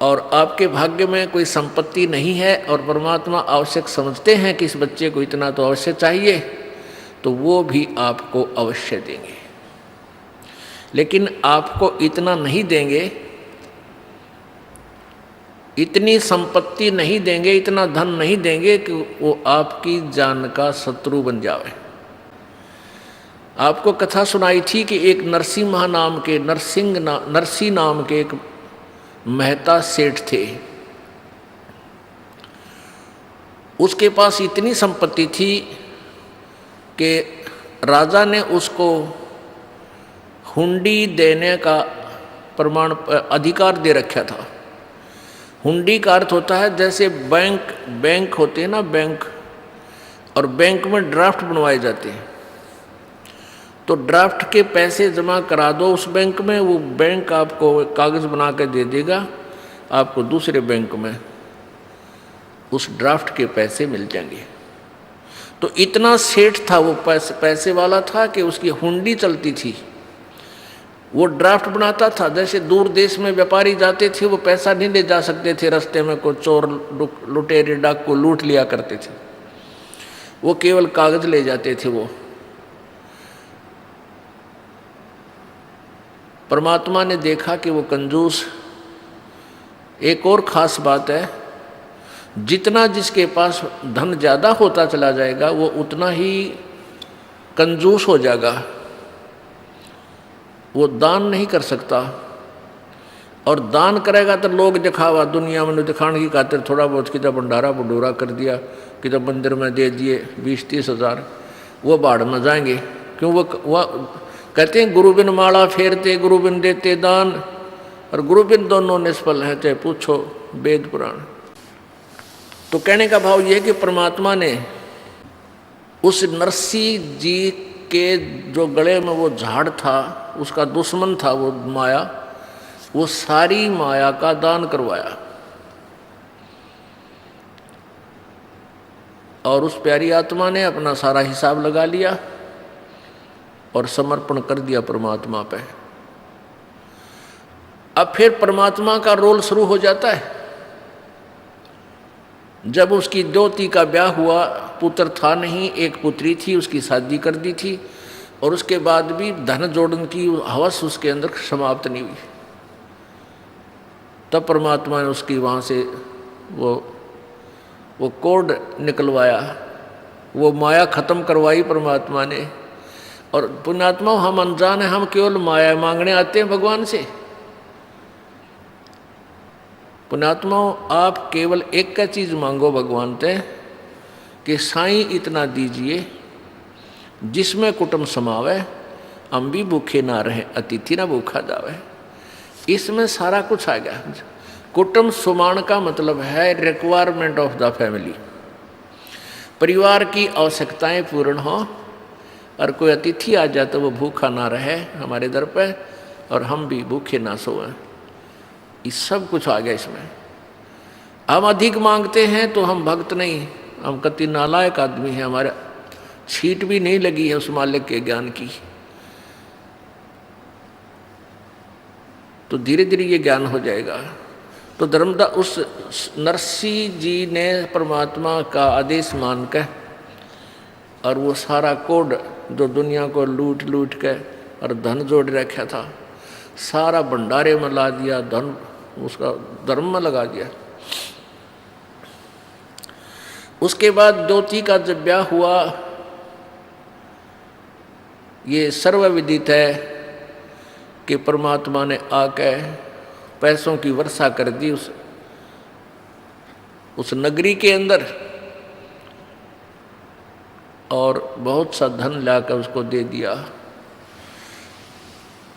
और आपके भाग्य में कोई संपत्ति नहीं है और परमात्मा आवश्यक समझते हैं कि इस बच्चे को इतना तो अवश्य चाहिए, तो वो भी आपको अवश्य देंगे। लेकिन आपको इतना नहीं देंगे, इतनी संपत्ति नहीं देंगे, इतना धन नहीं देंगे कि वो आपकी जान का शत्रु बन जावे। आपको कथा सुनाई थी कि एक नरसिम्हा नाम के नरसी नाम के एक मेहता सेठ थे। उसके पास इतनी संपत्ति थी कि राजा ने उसको हुंडी देने का प्रमाण अधिकार दे रखा था। हुंडी का अर्थ होता है जैसे बैंक होते हैं ना, बैंक, और बैंक में ड्राफ्ट बनवाए जाते हैं, तो ड्राफ्ट के पैसे जमा करा दो उस बैंक में, वो बैंक आपको कागज़ बना के दे देगा, आपको दूसरे बैंक में उस ड्राफ्ट के पैसे मिल जाएंगे। तो इतना सेठ था वो, पैसे वाला था कि उसकी हुंडी चलती थी। वो ड्राफ्ट बनाता था, जैसे दूर देश में व्यापारी जाते थे वो पैसा नहीं ले जा सकते थे, रास्ते में कोई चोर लुटेरे डाकू लूट लिया करते थे, वो केवल कागज़ ले जाते थे। वो परमात्मा ने देखा कि वो कंजूस, एक और ख़ास बात है, जितना जिसके पास धन ज़्यादा होता चला जाएगा वो उतना ही कंजूस हो जाएगा, वो दान नहीं कर सकता। और दान करेगा तो लोग दिखावा, दुनिया में दिखाने की खातिर थोड़ा बहुत कितना भंडारा भंडूरा कर दिया, कितना मंदिर में दे दिए 20-30 हज़ार, वो बाढ़ में जाएंगे। क्यों? वो कहते हैं गुरु बिन माला फेरते गुरु बिन देते दान, और गुरु बिन दोनों निष्फल हैं, चाहे पूछो वेद पुराण। तो कहने का भाव यह कि परमात्मा ने उस नरसी जी के जो गले में वो झाड़ था, उसका दुश्मन था वो माया, वो सारी माया का दान करवाया और उस प्यारी आत्मा ने अपना सारा हिसाब लगा लिया और समर्पण कर दिया परमात्मा पे। अब फिर परमात्मा का रोल शुरू हो जाता है। जब उसकी द्योति का ब्याह हुआ, पुत्र था नहीं, एक पुत्री थी, उसकी शादी कर दी थी, और उसके बाद भी धन जोड़ने की हवस उसके अंदर समाप्त नहीं हुई। तब परमात्मा ने उसकी वहाँ से वो कोड निकलवाया, वो माया खत्म करवाई परमात्मा ने। और पुण्यात्मा, हम अनजान हैं, हम केवल माया मांगने आते हैं भगवान से। पुण्यात्मा, आप केवल एक का चीज़ मांगो भगवान से कि साईं इतना दीजिए जिसमें कुटुंब समावे, हम भी भूखे ना रहे, अतिथि ना भूखा जावे। इसमें सारा कुछ आ गया। कुटुंब सुमान का मतलब है रिक्वायरमेंट ऑफ द फैमिली, परिवार की आवश्यकताएं पूर्ण हो, और कोई अतिथि आ जाए तो वो भूखा ना रहे हमारे दर पे, और हम भी भूखे ना सोएं। ये सब कुछ आ गया इसमें। हम अधिक मांगते हैं तो हम भक्त नहीं, हम कति नालायक आदमी हैं, हमारे छीट भी नहीं लगी है उस मालिक के ज्ञान की। तो धीरे धीरे ये ज्ञान हो जाएगा। तो धर्मदास, उस नरसी जी ने परमात्मा का आदेश मानकर और वो सारा कोड जो दुनिया को लूट लूट के और धन जोड़ रखा था, सारा भंडारे में ला दिया, धन उसका धर्म में लगा दिया। उसके बाद द्योति का जब ब्याह हुआ, ये सर्वविदित है कि परमात्मा ने आके पैसों की वर्षा कर दी उस नगरी के अंदर, और बहुत सा धन लाकर उसको दे दिया।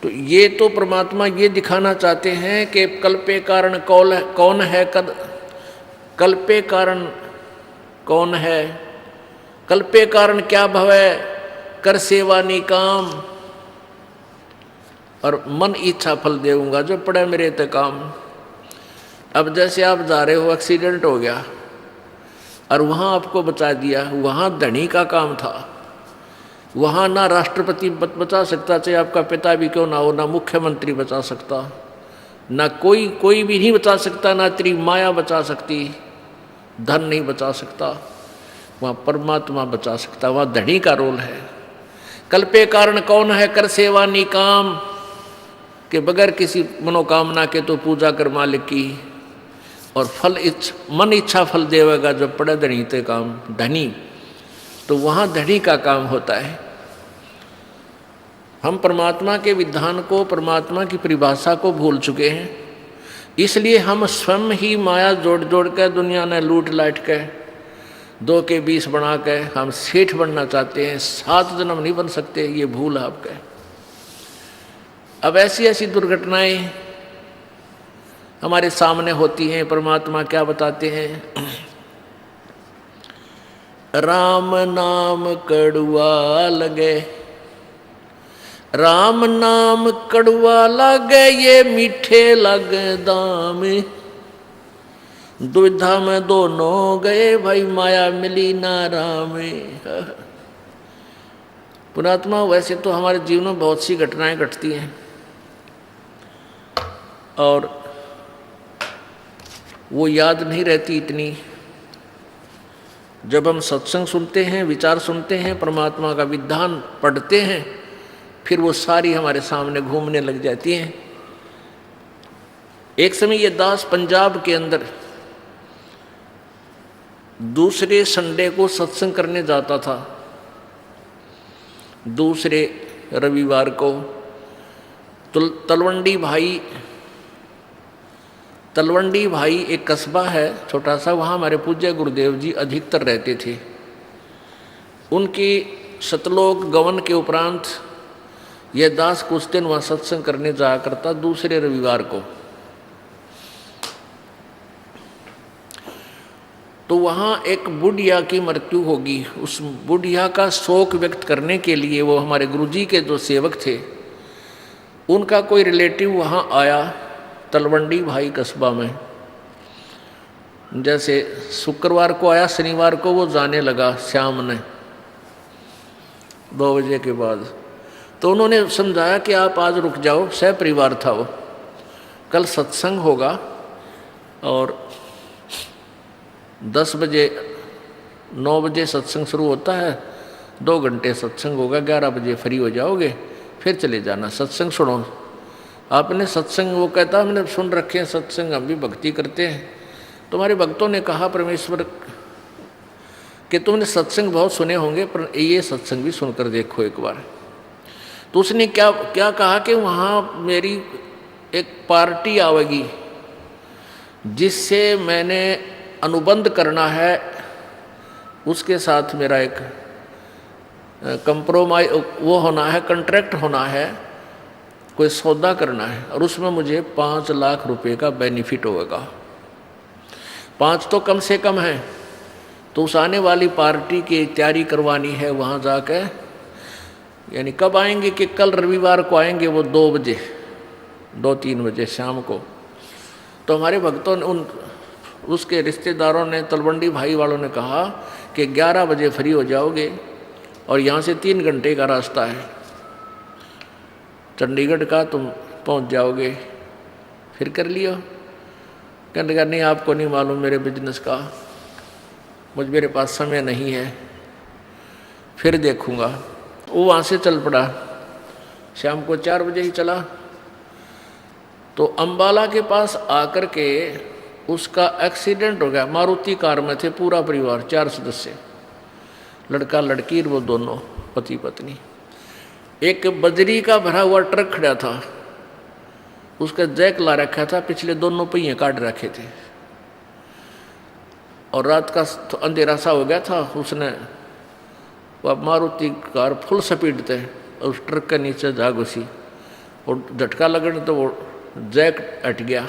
तो ये तो परमात्मा ये दिखाना चाहते हैं कि कल्पे कारण कौन है, कल्पे कारण कौन है, कल्पे कारण क्या भवे, कर सेवा निकाम, और मन इच्छा फल देऊंगा जो पड़े मेरे ते काम। अब जैसे आप जा रहे हो, एक्सीडेंट हो गया और वहाँ आपको बचा दिया, वहाँ धनी का काम था, वहाँ ना राष्ट्रपति बचा सकता, चाहे आपका पिता भी क्यों ना हो, ना मुख्यमंत्री बचा सकता, ना कोई भी नहीं बचा सकता, ना तेरी माया बचा सकती, धन नहीं बचा सकता, वहाँ परमात्मा बचा सकता, वहाँ धनी का रोल है। कल्पे कारण कौन है कर सेवा निकाम, के बगैर किसी मनोकामना के तो पूजा कर मालिक की, और फल मन इच्छा फल देवेगा जब पड़े धनी ते काम, धनी तो वहाँ धनी का काम होता है। हम परमात्मा के विधान को, परमात्मा की परिभाषा को भूल चुके हैं, इसलिए हम स्वयं ही माया जोड़ जोड़ कर दुनिया ने लूट लाट के 2 के 20 बना के हम सेठ बनना चाहते हैं। 7 जन्म नहीं बन सकते, ये भूल है आपका। अब ऐसी ऐसी दुर्घटनाएं हमारे सामने होती हैं। परमात्मा क्या बताते हैं, राम नाम कड़ुआ लगे, राम नाम कड़ुआ लगे, ये मीठे लगे दाम, दुविधा में दोनों गए भाई, माया मिली ना राम। पुणात्मा, वैसे तो हमारे जीवन में बहुत सी घटनाएं घटती हैं और वो याद नहीं रहती इतनी। जब हम सत्संग सुनते हैं, विचार सुनते हैं, परमात्मा का विधान पढ़ते हैं, फिर वो सारी हमारे सामने घूमने लग जाती हैं। एक समय ये दास पंजाब के अंदर दूसरे संडे को सत्संग करने जाता था। दूसरे रविवार को तलवंडी भाई एक कस्बा है छोटा सा, वहाँ हमारे पूज्य गुरुदेव जी अधिकतर रहते थे। उनकी शतलोक गवन के उपरांत यह दास कुछ दिन वहाँ सत्संग करने जाया करता दूसरे रविवार को। तो वहाँ एक बुढ़िया की मृत्यु होगी। उस बुढ़िया का शोक व्यक्त करने के लिए वो हमारे गुरुजी के जो सेवक थे, उनका कोई रिलेटिव वहाँ आया तलवंडी भाई कस्बा में। जैसे शुक्रवार को आया, शनिवार को वो जाने लगा शाम ने 2 बजे के बाद। तो उन्होंने समझाया कि आप आज रुक जाओ, सह परिवार था वो, कल सत्संग होगा और 10 बजे 9 बजे सत्संग शुरू होता है, 2 घंटे सत्संग होगा, 11 बजे फ्री हो जाओगे, फिर चले जाना, सत्संग सुनो। आपने सत्संग, वो कहता हमने सुन रखे हैं सत्संग, हम भी भक्ति करते हैं। तुम्हारे भक्तों ने कहा परमेश्वर कि तुमने सत्संग बहुत सुने होंगे, पर ये सत्संग भी सुनकर देखो एक बार। तो उसने क्या कहा कि वहाँ मेरी एक पार्टी आवेगी जिससे मैंने अनुबंध करना है, उसके साथ मेरा एक कंप्रोमाइज वो होना है, कॉन्ट्रैक्ट होना है, कोई सौदा करना है, और उसमें मुझे 5 लाख रुपए का बेनिफिट होगा। 5 तो कम से कम है। तो उस आने वाली पार्टी की तैयारी करवानी है वहाँ जाकर। यानी कब आएंगे कि कल रविवार को आएंगे वो 2 बजे 2-3 बजे शाम को। तो हमारे भक्तों ने उसके रिश्तेदारों ने, तलवंडी भाई वालों ने कहा कि 11 बजे फ्री हो जाओगे और यहाँ से 3 घंटे का रास्ता है चंडीगढ़ का, तुम पहुँच जाओगे, फिर कर लियो। कहने लगा नहीं आपको नहीं मालूम मेरे बिजनेस का, मेरे पास समय नहीं है, फिर देखूँगा। वो वहाँ से चल पड़ा, शाम को 4 बजे ही चला। तो अम्बाला के पास आकर के उसका एक्सीडेंट हो गया। मारुति कार में थे पूरा परिवार, 4 सदस्य, लड़का लड़की, वो दोनों पति पत्नी। एक बजरी का भरा हुआ ट्रक खड़ा था, उसका जैक ला रखा था, पिछले दोनों पहिए काट रखे थे, और रात का तो अंधेरा सा हो गया था। उसने वह मारुति कार फुल स्पीड थे और उस ट्रक के नीचे जा घुसी, और झटका लगने तो वो जैक हट गया।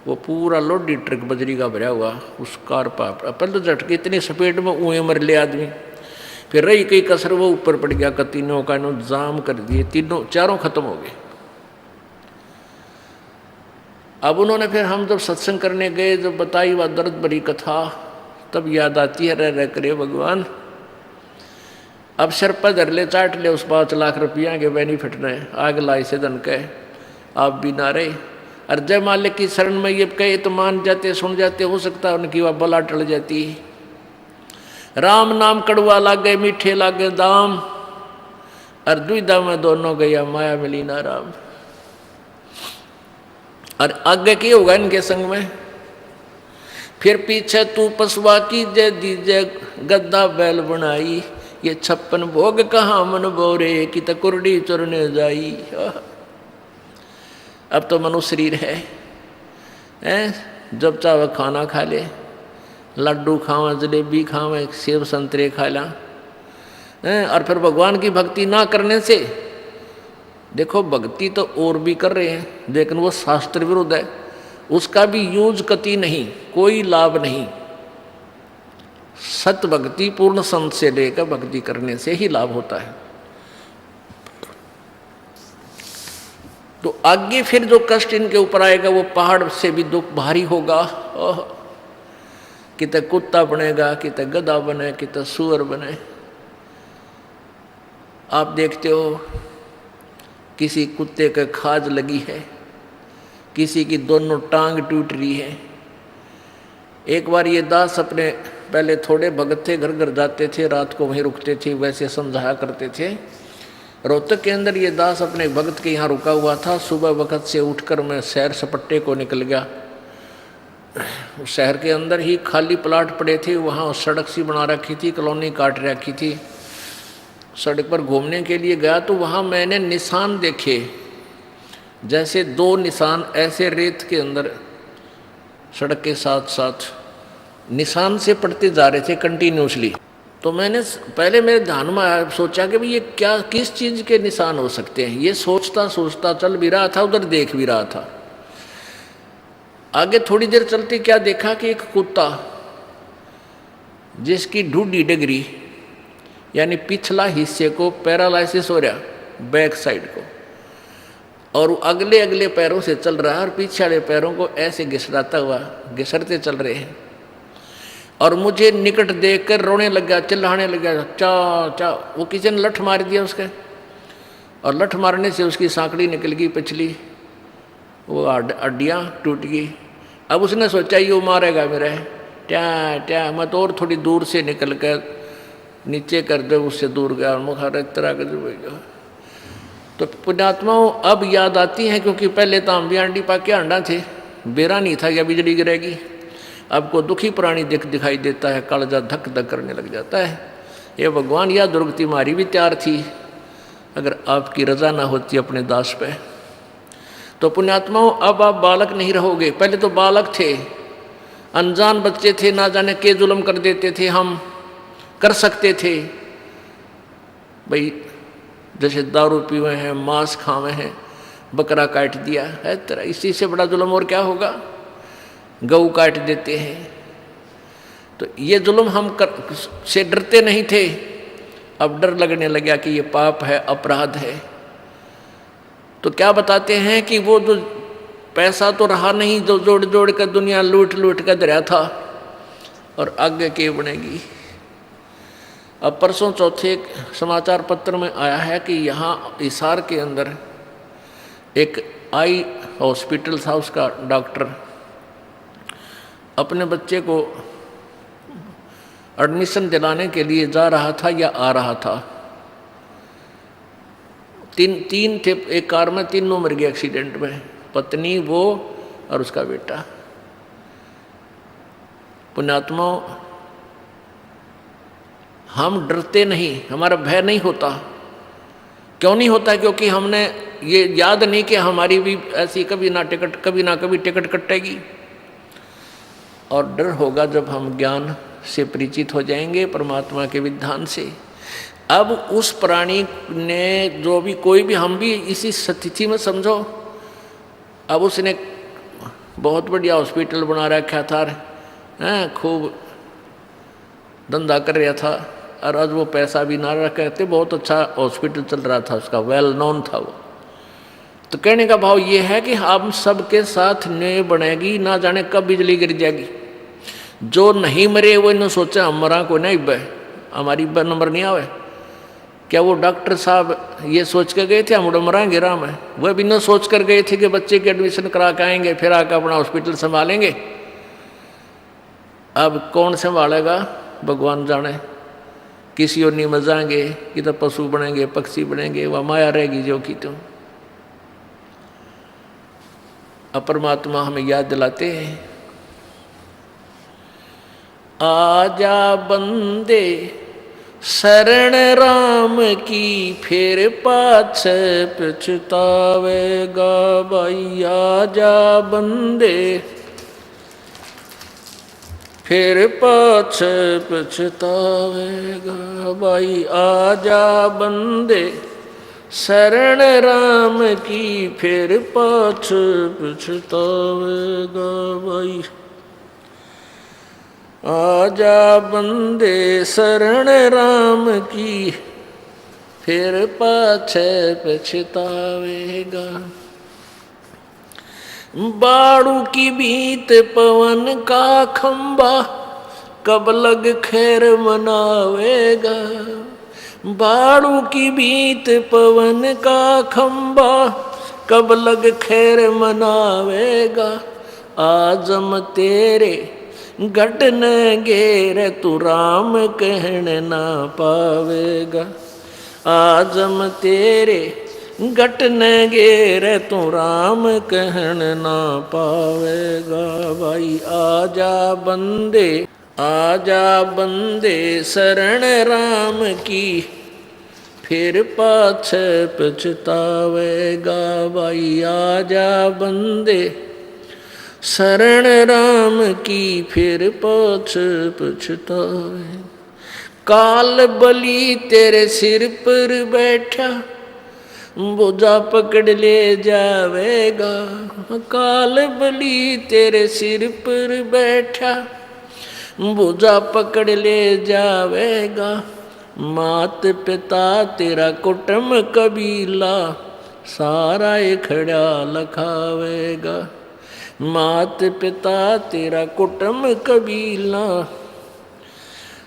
वो पूरा लोडी ट्रक बजरी का भरा हुआ उस कार पर, पहले तो झटके इतनी स्पीड में ऊँए मर ले आदमी, फिर रही कई कसर वो ऊपर पड़ गया। तीनों का जाम कर दिए, चारों खत्म हो गए। अब उन्होंने फिर हम जब सत्संग करने गए, जब बताई वह दर्द भरी कथा, तब याद आती है, रह करे भगवान, अब सिर पर धर ले, चाट ले उस 5 लाख रुपया के बेनिफिट ने, आग लाई से धन के आप भी ना रहे, और जय मालिक की शरण में ये कहे तो मान जाते, सुन जाते, हो सकता है उनकी वह बला टल जाती है। राम नाम कड़वा लागे मीठे लागे दाम, और दुविधा में दोनों गया माया मिली ना राम। और आगे की होगा इनके संग में, फिर पीछे तू पसवा की जय दीजय गद्दा बैल बनाई, ये 56 भोग कहाँ मन बोरे कि तकुरडी चुरने जाई। अब तो मनुष्य शरीर है, जब चाहे खाना खा ले, लड्डू खावा, जलेबी खावा, सेब संतरे खा ला, और फिर भगवान की भक्ति ना करने से, देखो भक्ति तो और भी कर रहे हैं लेकिन वो शास्त्र विरुद्ध है, उसका भी यूज कति नहीं, कोई लाभ नहीं। सत भक्ति पूर्ण संत से लेकर भक्ति करने से ही लाभ होता है। तो आगे फिर जो कष्ट इनके ऊपर आएगा वो पहाड़ से भी दुख भारी होगा। किते कुत्ता बनेगा, किते गधा बने, किते सुअर बने। आप देखते हो किसी कुत्ते के खाज लगी है, किसी की दोनों टांग टूट रही है। एक बार ये दास अपने, पहले थोड़े भगत थे, घर घर जाते थे, रात को वहीं रुकते थे, वैसे समझाया करते थे। रोहतक के अंदर ये दास अपने भगत के यहाँ रुका हुआ था। सुबह वक्त से उठकर मैं शहर सपट्टे को निकल गया। शहर के अंदर ही खाली प्लाट पड़े थे, वहाँ सड़क सी बना रखी थी, कॉलोनी काट रखी थी। सड़क पर घूमने के लिए गया तो वहाँ मैंने निशान देखे, जैसे 2 निशान ऐसे रेत के अंदर सड़क के साथ साथ निशान से पड़ते जा रहे थे कंटिन्यूसली। तो मैंने पहले मेरे ध्यान में आया, सोचा कि भाई ये क्या, किस चीज़ के निशान हो सकते हैं। ये सोचता सोचता चल भी रहा था, उधर देख भी रहा था। आगे थोड़ी देर चलते क्या देखा कि एक कुत्ता जिसकी ढूढ़ी डगरी यानी पिछला हिस्से को पैरालाइसिस हो रहा, बैक साइड को, और वो अगले अगले पैरों से चल रहा है और पीछे वाले पैरों को ऐसे घिसराता हुआ घिसरते चल रहे हैं। और मुझे निकट देखकर रोने लग गया, चिल्लाने लग गया, चा चा। वो किसी ने लठ मार दिया उसके, और लठ मारने से उसकी सांकड़ी निकल गई पिछली, वो हड्डियाँ टूट गई। अब उसने सोचा ये मारेगा मेरे, ट्या ट्या। मैं तो और थोड़ी दूर से निकल कर नीचे कर दे, उससे दूर गया, मुखार तरह कर। तो पुण्यात्माओं अब याद आती हैं, क्योंकि पहले तो हम भी आंडी पाके अंडा थे, बेरा नहीं था या बिजली गिरेगी। अब को दुखी प्राणी दिखाई देता है, कालजा धक धक करने लग जाता है। ये भगवान, या दुर्गति मारी भी तैयार थी अगर आपकी रजा ना होती अपने दास पे। तो पुण्यात्माओं अब आप बालक नहीं रहोगे। पहले तो बालक थे, अनजान बच्चे थे, ना जाने के जुल्म कर देते थे, हम कर सकते थे भाई। जैसे दारू पीवे हैं, मांस खावे हैं, बकरा काट दिया है तेरा, इसी से बड़ा जुल्म और क्या होगा। गऊ काट देते हैं। तो ये जुल्म हम से डरते नहीं थे, अब डर लगने लगा कि ये पाप है, अपराध है। तो क्या बताते हैं कि वो जो पैसा तो रहा नहीं, जो जोड़ जोड़ कर दुनिया लूट लूट कर दरिया था, और आगे के बनेगी। अब परसों चौथे समाचार पत्र में आया है कि यहाँ हिसार के अंदर एक आई हॉस्पिटल था, उसका डॉक्टर अपने बच्चे को एडमिशन दिलाने के लिए जा रहा था या आ रहा था। तीन थे एक कार में, तीनों मर गए एक्सीडेंट में, पत्नी, वो और उसका बेटा। पुण्यात्माओं, हम डरते नहीं, हमारा भय नहीं होता। क्यों नहीं होता? क्योंकि हमने ये याद नहीं कि हमारी भी ऐसी कभी ना कभी टिकट कटेगी। और डर होगा जब हम ज्ञान से परिचित हो जाएंगे, परमात्मा के विधान से। अब उस प्राणी ने जो भी, कोई भी, हम भी इसी स्थिति में समझो। अब उसने बहुत बढ़िया हॉस्पिटल बना रखा था, खूब धंधा कर रहा था, और आज वो पैसा भी ना रखे थे, बहुत अच्छा हॉस्पिटल चल रहा था उसका, वेल नोन था वो। तो कहने का भाव ये है कि हम सबके साथ न्याय बनेगी, ना जाने कब बिजली गिर जाएगी। जो नहीं मरे वो इन्होंने सोचा हम मरा को नहीं बे, हमारी नंबर नहीं आवे, क्या वो डॉक्टर साहब ये सोच कर गए थे हम मरांगे राम है? वह भी न सोच कर गए थे कि बच्चे की एडमिशन करा के आएंगे फिर आकर अपना हॉस्पिटल संभालेंगे। अब कौन संभालेगा भगवान जाने। किसी और नहीं मजाएंगे कि तो पशु बनेंगे पक्षी बनेंगे, वह माया रहेगी जो की तुम। परमात्मा हमें याद दिलाते हैं, आजा बंदे शरण राम की फिर पाछे पछतावेगा भाई। आजा बंदे फिर पाछे पछतावेगा भाई। आजा बंदे शरण राम की फिर पाछे पछतावेगा भाई। आजा बंदे शरण राम की फिर पाछे पछतावेगा। बाड़ू की बीत पवन का खंबा कब लग खैर मनावेगा। बाड़ू की बीत पवन का खंबा कब लग खैर मनावेगा। आजम तेरे घटन घेर तू राम कहन ना पावेगा। आजम तेरे घटन घेर तू राम कहन ना पावेगा भाई। आजा बंदे आजा बंदे शरण राम की फिर पाछे पछतावेगा भाई। आजा बंदे शरण राम की फिर पाछे पछतावे। काल बलि तेरे सिर पर बैठा बोझा पकड़ ले जावेगा। काल बलि तेरे सिर पर बैठा बोझा पकड़ ले जावेगा। मात पिता तेरा कुटुंब कबीला सारा खड़ा लखावेगा। मात पिता तेरा कुटुंब कबीला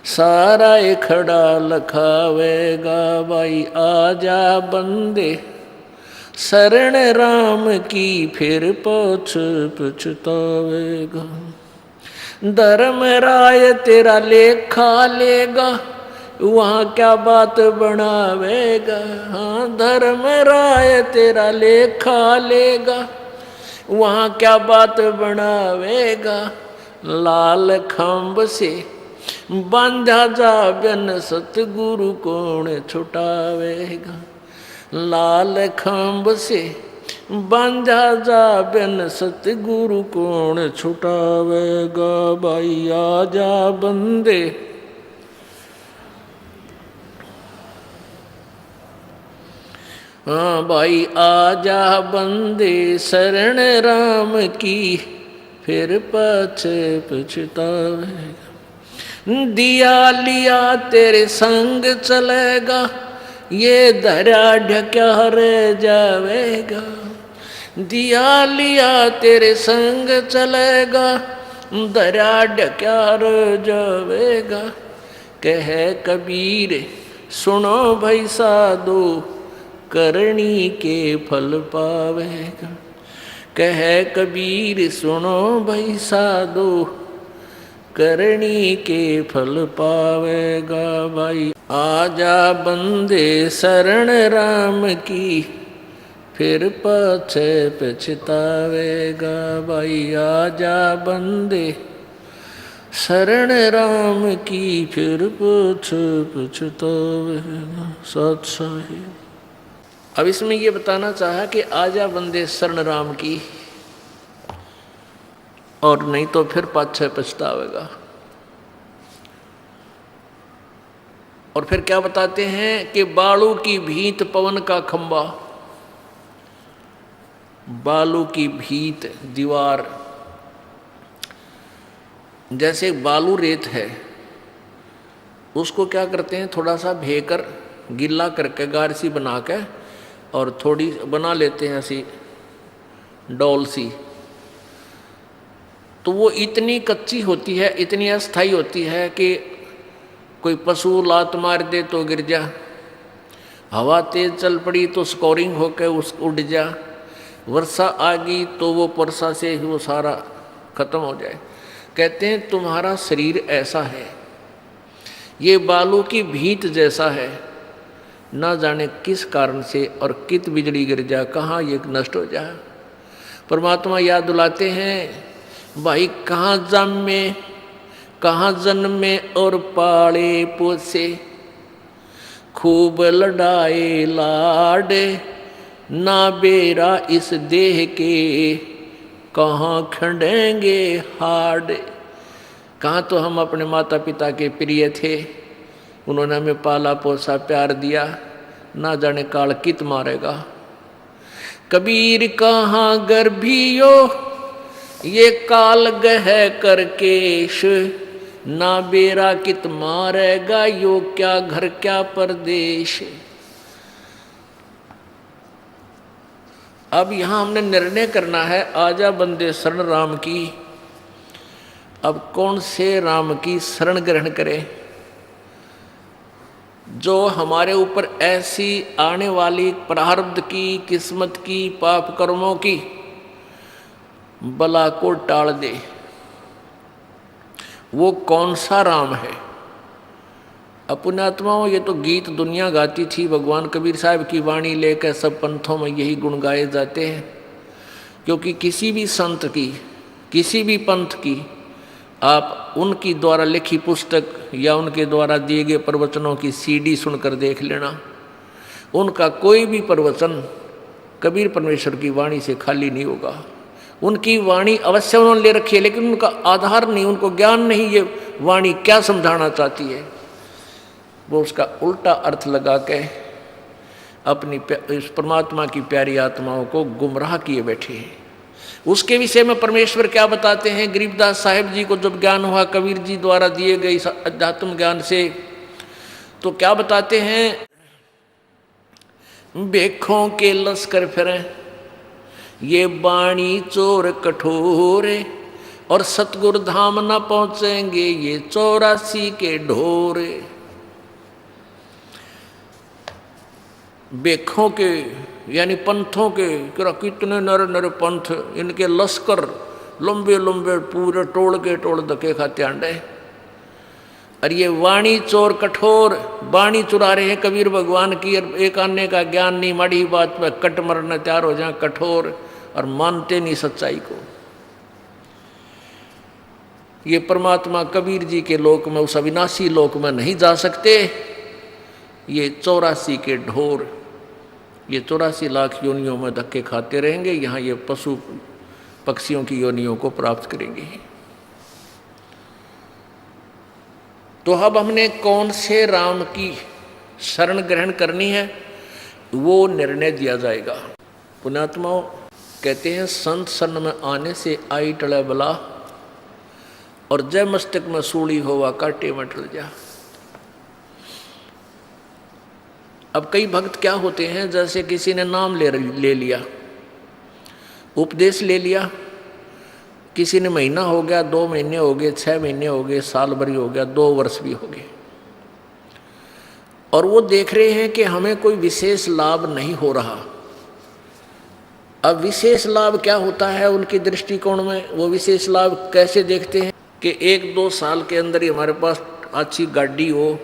सारा खड़ा लखावेगा भाई। आजा बंदे शरण राम की फिर पाछे पछतावेगा। धर्म राय तेरा लेखा लेगा वहाँ क्या बात बनावेगा। हाँ धर्म राय तेरा लेखा लेगा वहाँ क्या बात बनावेगा। लाल खंभ से बांधा जा बिन सतगुरु कौन छुटावेगा। लाल खंभ से बांधा जा बिन सतगुरु कौन छुटावेगा भाई। आजा बंदे हाँ भाई आजा बंदे शरण राम की फिर पाछे पछतावेगा। दिया लिया तेरे संग चलेगा ये धरा ढक्या रह जावेगा। दिया लिया तेरे संग चलेगा धरा ढक्या रह जावेगा। कह कबीर सुनो भाई साधो करनी के फल पावेगा। कह कबीर सुनो भाई साधो करनी के फल पावेगा भाई। आजा बंदे शरण राम की फिर पाछे पछतावेगा भाई। आजा बंदे शरण राम की फिर पाछे पछतावेगा। सत साहिब अब इसमें ये बताना चाहा कि आजा बंदे शरण राम की और नहीं तो फिर पाछे पछतावेगा। और फिर क्या बताते हैं कि बालू की भीत पवन का खंबा। बालू की भीत दीवार जैसे बालू रेत है उसको क्या करते हैं थोड़ा सा भेकर गिल्ला करके गार सी बना के और थोड़ी बना लेते हैं ऐसी डोल सी। तो वो इतनी कच्ची होती है इतनी अस्थाई होती है कि कोई पशु लात मार दे तो गिर जा, हवा तेज चल पड़ी तो स्कोरिंग होकर उस उड़ जा, वर्षा आ गई तो वो वर्षा से ही वो सारा खत्म हो जाए। कहते हैं तुम्हारा शरीर ऐसा है, ये बालू की भींत जैसा है, ना जाने किस कारण से और कित बिजली गिर जा, कहाँ ये नष्ट हो जाए। परमात्मा याद दिलाते हैं, भाई कहाँ जन्मे, कहाँ जन्मे और पाले पोसे, खूब लड़ाए लाडे, ना बेरा इस देह के, कहाँ खंडेंगे हाड। कहाँ तो हम अपने माता पिता के प्रिय थे, उन्होंने हमें पाला पोसा प्यार दिया, ना जाने काल कित मारेगा। कबीर कहाँ गर्भियो ये काल गह करकेश, ना बेरा कित मारेगा यो क्या घर क्या परदेश। अब यहां हमने निर्णय करना है, आजा बंदे शरण राम की। अब कौन से राम की शरण ग्रहण करें जो हमारे ऊपर ऐसी आने वाली प्रारब्ध की, किस्मत की, पाप कर्मों की बला को टाल दे। वो कौन सा राम है? पुण्यात्माओं, ये तो गीत दुनिया गाती थी, भगवान कबीर साहब की वाणी लेकर सब पंथों में यही गुण गाए जाते हैं। क्योंकि किसी भी संत की, किसी भी पंथ की आप उनकी द्वारा लिखी पुस्तक या उनके द्वारा दिए गए प्रवचनों की सीडी सुनकर देख लेना, उनका कोई भी प्रवचन कबीर परमेश्वर की वाणी से खाली नहीं होगा। उनकी वाणी अवश्य उन्होंने ले रखी है, लेकिन उनका आधार नहीं, उनको ज्ञान नहीं ये वाणी क्या समझाना चाहती है। वो उसका उल्टा अर्थ लगा के अपनी इस परमात्मा की प्यारी आत्माओं को गुमराह किए बैठे हैं। उसके विषय में परमेश्वर क्या बताते हैं? गरीबदास साहिब जी को जब ज्ञान हुआ कबीर जी द्वारा दिए गए अध्यात्म ज्ञान से, तो क्या बताते हैं? बेखों के लश्कर फिरें, ये बाणी चोर कठोर, और सतगुरु धाम न पहुंचेंगे ये 84 के ढोर। बेखों के यानी पंथों के, कितने नर नर पंथ, इनके लश्कर लंबे लंबे पूरे टोल के टोल धके खाते आंडे। और ये वाणी चोर कठोर, वाणी चुरा रहे हैं कबीर भगवान की, एक आने का ज्ञान नहीं, माड़ी बात पे कट मरने तैयार हो जाए कठोर, और मानते नहीं सच्चाई को। ये परमात्मा कबीर जी के लोक में, उस अविनाशी लोक में नहीं जा सकते। ये 84 के ढोर, ये 84 लाख योनियों में धक्के खाते रहेंगे, यहाँ ये पशु पक्षियों की योनियों को प्राप्त करेंगे। तो अब हमने कौन से राम की शरण ग्रहण करनी है वो निर्णय दिया जाएगा। पुण्यात्माओं कहते हैं, संत शरण में आने से आई टले बला, और जय मस्तक में सूली होवा काटे में टल जा। अब कई भक्त क्या होते हैं, जैसे किसी ने नाम ले लिया, उपदेश ले लिया, किसी ने महीना हो गया, 2 महीने हो गए, 6 महीने हो गए, साल भर हो गया, 2 वर्ष भी हो गए, और वो देख रहे हैं कि हमें कोई विशेष लाभ नहीं हो रहा। अब विशेष लाभ क्या होता है उनकी दृष्टिकोण में? वो विशेष लाभ कैसे देखते हैं कि 1-2 साल के अंदर ही हमारे पास अच्छी गाड़ी हो,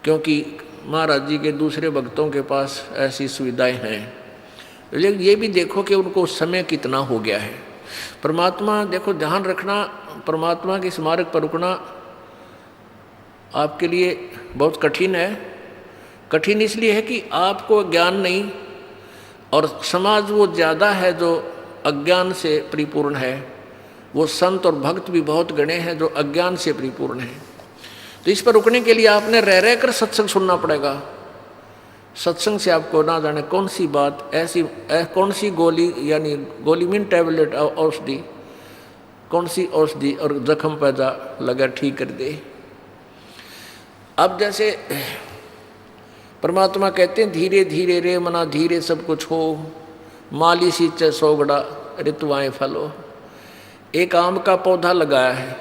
क्योंकि महाराज जी के दूसरे भक्तों के पास ऐसी सुविधाएं हैं। लेकिन ये भी देखो कि उनको समय कितना हो गया है। परमात्मा, देखो ध्यान रखना, परमात्मा के स्मारक पर रुकना आपके लिए बहुत कठिन है। कठिन इसलिए है कि आपको ज्ञान नहीं, और समाज वो ज़्यादा है जो अज्ञान से परिपूर्ण है। वो संत और भक्त भी बहुत गणे हैं जो अज्ञान से परिपूर्ण हैं। तो इस पर रुकने के लिए आपने रह कर सत्संग सुनना पड़ेगा। सत्संग से आपको ना जाने कौन सी बात ऐसी, कौन सी गोली, यानी गोली मीन टैबलेट औषधि, कौन सी औषधि और जख्म पैदा लगा ठीक कर दे। अब जैसे परमात्मा कहते हैं, धीरे धीरे रे मना धीरे सब कुछ हो, माली सींचे सोगड़ा ऋतुआएं फलो। एक आम का पौधा लगाया है,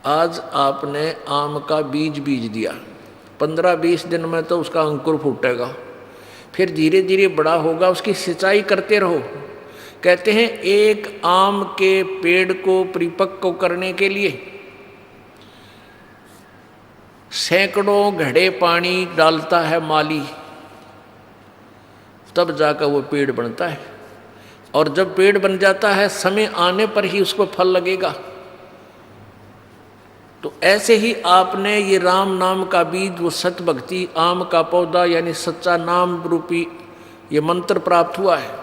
आज आपने आम का बीज दिया, 15-20 दिन में तो उसका अंकुर फूटेगा, फिर धीरे धीरे बड़ा होगा, उसकी सिंचाई करते रहो। कहते हैं एक आम के पेड़ को परिपक्व करने के लिए सैकड़ों घड़े पानी डालता है माली, तब जाकर वो पेड़ बनता है। और जब पेड़ बन जाता है समय आने पर ही उसको फल लगेगा। तो ऐसे ही आपने ये राम नाम का बीज, वो सत भक्ति आम का पौधा यानी सच्चा नाम रूपी ये मंत्र प्राप्त हुआ है।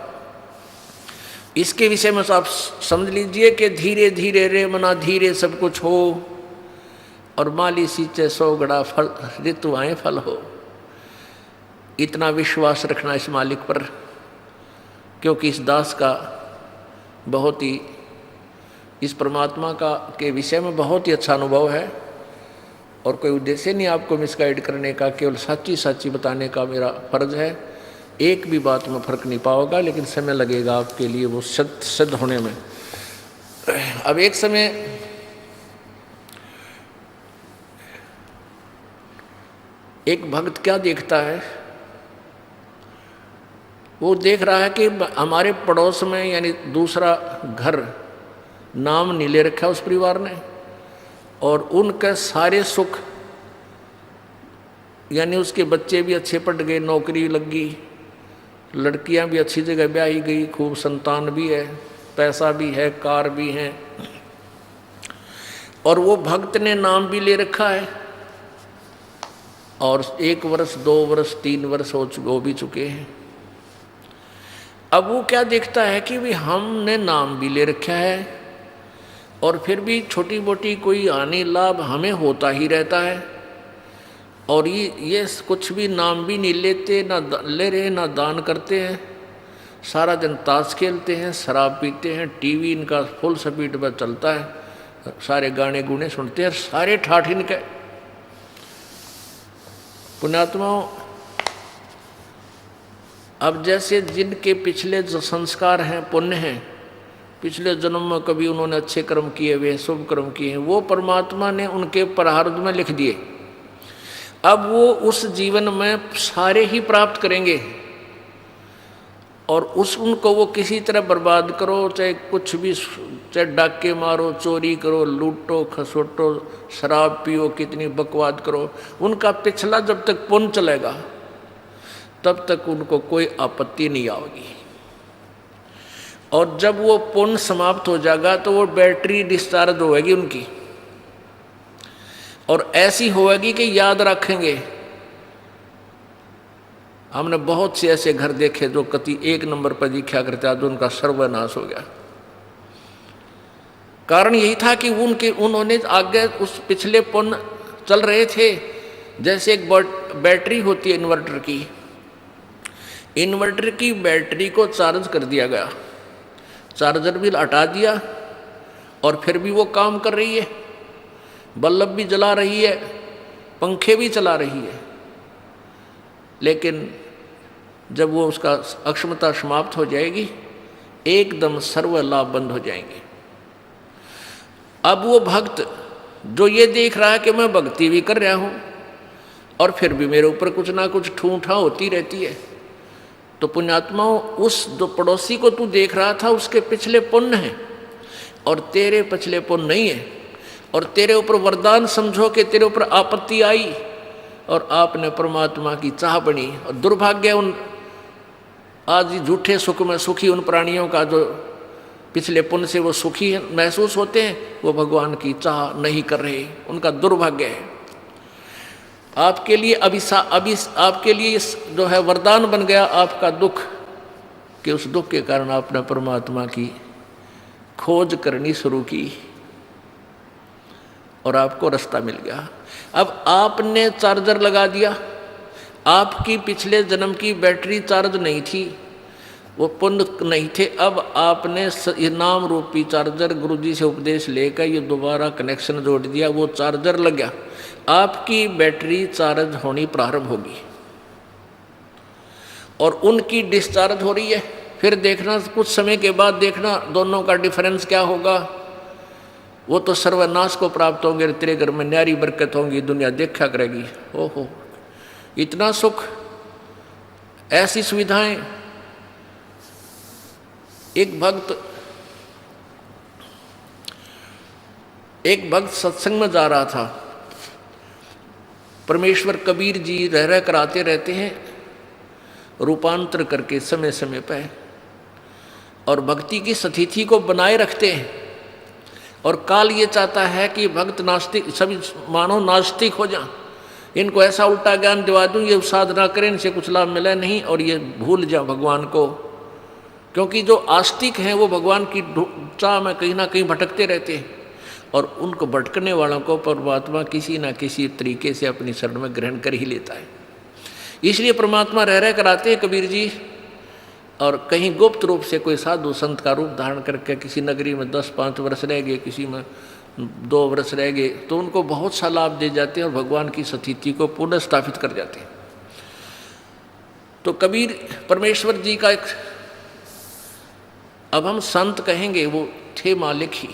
इसके विषय में आप समझ लीजिए कि धीरे धीरे रे मना धीरे सब कुछ हो, और माली सींचे 100 घड़ा फल ऋतु आए फल हो। इतना विश्वास रखना इस मालिक पर, क्योंकि इस दास का बहुत ही, इस परमात्मा का के विषय में बहुत ही अच्छा अनुभव है। और कोई उद्देश्य नहीं आपको मिसगाइड करने का, केवल सच्ची सच्ची बताने का मेरा फर्ज है। एक भी बात में फर्क नहीं पाओगा, लेकिन समय लगेगा आपके लिए वो सिद्ध होने में। अब एक समय एक भक्त क्या देखता है, वो देख रहा है कि हमारे पड़ोस में यानी दूसरा घर नाम नहीं ले रखा उस परिवार ने, और उनके सारे सुख यानी उसके बच्चे भी अच्छे पढ़ गए, नौकरी लग गई, लड़कियां भी अच्छी जगह ब्याही गई, खूब संतान भी है, पैसा भी है, कार भी है, और वो भक्त ने नाम भी ले रखा है। और 1 वर्ष 2 वर्ष 3 वर्ष हो भी चुके हैं। अब वो क्या देखता है कि भी हमने नाम भी ले रखा है और फिर भी छोटी मोटी कोई हानि लाभ हमें होता ही रहता है, और ये कुछ भी नाम भी नहीं लेते, ना ले रहे ना दान करते हैं, सारा दिन ताश खेलते हैं, शराब पीते हैं, टीवी इनका फुल स्पीड पर चलता है, सारे गाने गुने सुनते हैं, सारे ठाठ इनके। पुण्यात्माओं, अब जैसे जिनके पिछले जो संस्कार हैं, पुण्य हैं, पिछले जन्म में कभी उन्होंने अच्छे कर्म किए हुए, शुभ कर्म किए हैं, वो परमात्मा ने उनके प्रारब्ध में लिख दिए। अब वो उस जीवन में सारे ही प्राप्त करेंगे, और उनको वो किसी तरह बर्बाद करो, चाहे कुछ भी, चाहे डाके मारो, चोरी करो, लूटो खसोटो, शराब पियो, कितनी बकवाद करो, उनका पिछला जब तक पुण्य चलेगा तब तक उनको कोई आपत्ति नहीं आएगी। और जब वो पुण्य समाप्त हो जाएगा तो वो बैटरी डिस्चार्ज होगी उनकी, और ऐसी होगी कि याद रखेंगे। हमने बहुत से ऐसे घर देखे जो कति 1 नंबर पर दिखा करते, आज उनका सर्वनाश हो गया। कारण यही था कि उन्होंने आगे उस पिछले पुण्य चल रहे थे। जैसे एक बैटरी होती है इन्वर्टर की, इन्वर्टर की बैटरी को चार्ज कर दिया गया, चार्जर भी हटा दिया और फिर भी वो काम कर रही है, बल्ब भी जला रही है, पंखे भी चला रही है, लेकिन जब वो उसका अक्षमता समाप्त हो जाएगी एकदम सर्व लाभ बंद हो जाएंगे। अब वो भक्त जो ये देख रहा है कि मैं भक्ति भी कर रहा हूँ और फिर भी मेरे ऊपर कुछ ना कुछ ठूठा होती रहती है, तो पुण्यात्माओं, उस जो पड़ोसी को तू देख रहा था उसके पिछले पुण्य हैं और तेरे पिछले पुण्य नहीं है, और तेरे ऊपर वरदान समझो कि तेरे ऊपर आपत्ति आई और आपने परमात्मा की चाह बनी। और दुर्भाग्य उन आज झूठे सुख में सुखी उन प्राणियों का जो पिछले पुण्य से वो सुखी महसूस होते हैं, वो भगवान की चाह नहीं कर रहे, उनका दुर्भाग्य है। आपके लिए आपके लिए जो है वरदान बन गया आपका दुख, कि उस दुख के कारण आपने परमात्मा की खोज करनी शुरू की और आपको रास्ता मिल गया। अब आपने चार्जर लगा दिया, आपकी पिछले जन्म की बैटरी चार्ज नहीं थी, वो पुण्य नहीं थे। अब आपने ये नाम रूपी चार्जर गुरुजी से उपदेश लेकर ये दोबारा कनेक्शन जोड़ दिया, वो चार्जर लग गया, आपकी बैटरी चार्ज होनी प्रारंभ होगी और उनकी डिस्चार्ज हो रही है। फिर देखना कुछ समय के बाद देखना दोनों का डिफरेंस क्या होगा। वो तो सर्वनाश को प्राप्त होंगे, तेरे घर में न्यारी बरकत होंगी, दुनिया देखा करेगी, ओहो इतना सुख, ऐसी सुविधाएं। एक भक्त सत्संग में जा रहा था। परमेश्वर कबीर जी रह रह कर आते रहते हैं रूपांतर करके समय समय पर, और भक्ति की स्थिति को बनाए रखते हैं। और काल ये चाहता है कि भक्त नास्तिक, सभी मानव नास्तिक हो जाएं, इनको ऐसा उल्टा ज्ञान दिवा दूं, ये साधना करें, इनसे कुछ लाभ मिला नहीं, और ये भूल जाए भगवान को। क्योंकि जो आस्तिक हैं वो भगवान की चाह में कहीं ना कहीं भटकते रहते हैं, और उनको भटकने वालों को परमात्मा किसी न किसी तरीके से अपनी शरण में ग्रहण कर ही लेता है। इसलिए परमात्मा रह रह कर आते हैं कबीर जी, और कहीं गुप्त रूप से कोई साधु संत का रूप धारण करके किसी नगरी में 10-5 वर्ष रह गए, किसी में 2 वर्ष रह गए, तो उनको बहुत सा लाभ दे जाते हैं और भगवान की स्थिति को पुनः स्थापित कर जाते हैं। तो कबीर परमेश्वर जी का एक, अब हम संत कहेंगे, वो थे मालिक ही,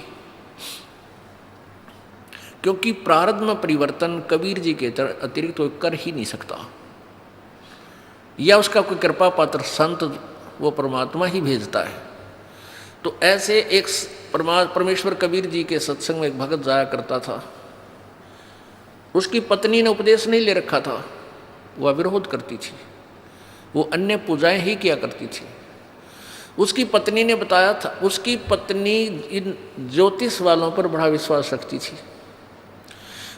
क्योंकि प्रारब्ध में परिवर्तन कबीर जी के अतिरिक्त कोई कर ही नहीं सकता, या उसका कोई कृपा पात्र संत वो परमात्मा ही भेजता है। तो ऐसे एक परमेश्वर कबीर जी के सत्संग में एक भगत जाया करता था। उसकी पत्नी ने उपदेश नहीं ले रखा था, वह विरोध करती थी, वो अन्य पूजाएं ही किया करती थी। उसकी पत्नी ने बताया था, उसकी पत्नी इन ज्योतिष वालों पर बड़ा विश्वास रखती थी।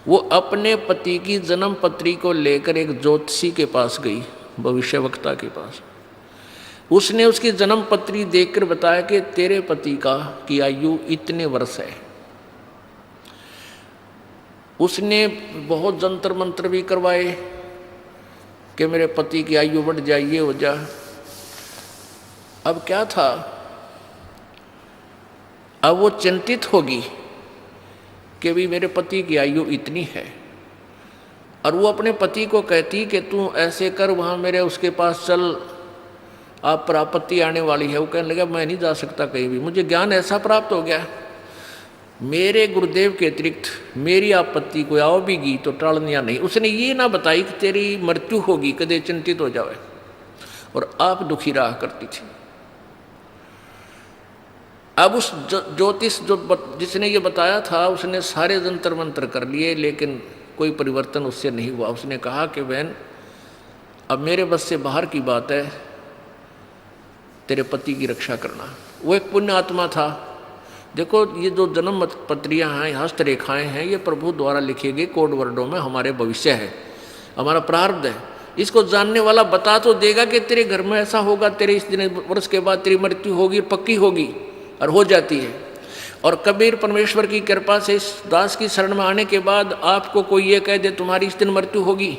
वो अपने पति की जन्म पत्री को लेकर एक ज्योतिषी के पास गई, भविष्यवक्ता के पास। उसने उसकी जन्म पत्री देखकर बताया कि तेरे पति की आयु इतने वर्ष है। उसने बहुत जंतर मंत्र भी करवाए कि मेरे पति की आयु बढ़ जाए, ये हो जाए। अब क्या था, अब वो चिंतित होगी कि भी मेरे पति की आयु इतनी है, और वो अपने पति को कहती कि तू ऐसे कर, वहाँ मेरे उसके पास चल, आप पर आपत्ति आने वाली है। वो कहने लगा मैं नहीं जा सकता कहीं भी, मुझे ज्ञान ऐसा प्राप्त हो गया, मेरे गुरुदेव के अतिरिक्त मेरी आपत्ति को आओ भी गी तो टालनिया नहीं। उसने ये ना बताई कि तेरी मृत्यु होगी, कदे चिंतित हो जावे, और आप दुखी रहा करती थी। अब उस ज्योतिष जिसने ये बताया था, उसने सारे जंतर मंत्र कर लिए, लेकिन कोई परिवर्तन उससे नहीं हुआ। उसने कहा कि बहन अब मेरे बस से बाहर की बात है, तेरे पति की रक्षा करना। वो एक पुण्य आत्मा था। देखो ये जो जन्म पत्रियाँ हैं, हस्तरेखाएँ हैं, ये प्रभु द्वारा लिखे गए कोड वर्डों में हमारे भविष्य है, हमारा प्रारब्ध है। इसको जानने वाला बता तो देगा कि तेरे घर में ऐसा होगा, तेरे इस दिन वर्ष के बाद तेरी मृत्यु होगी, पक्की होगी, और हो जाती है। और कबीर परमेश्वर की कृपा से इस दास की शरण में आने के बाद आपको कोई ये कह दे तुम्हारी इस दिन मृत्यु होगी,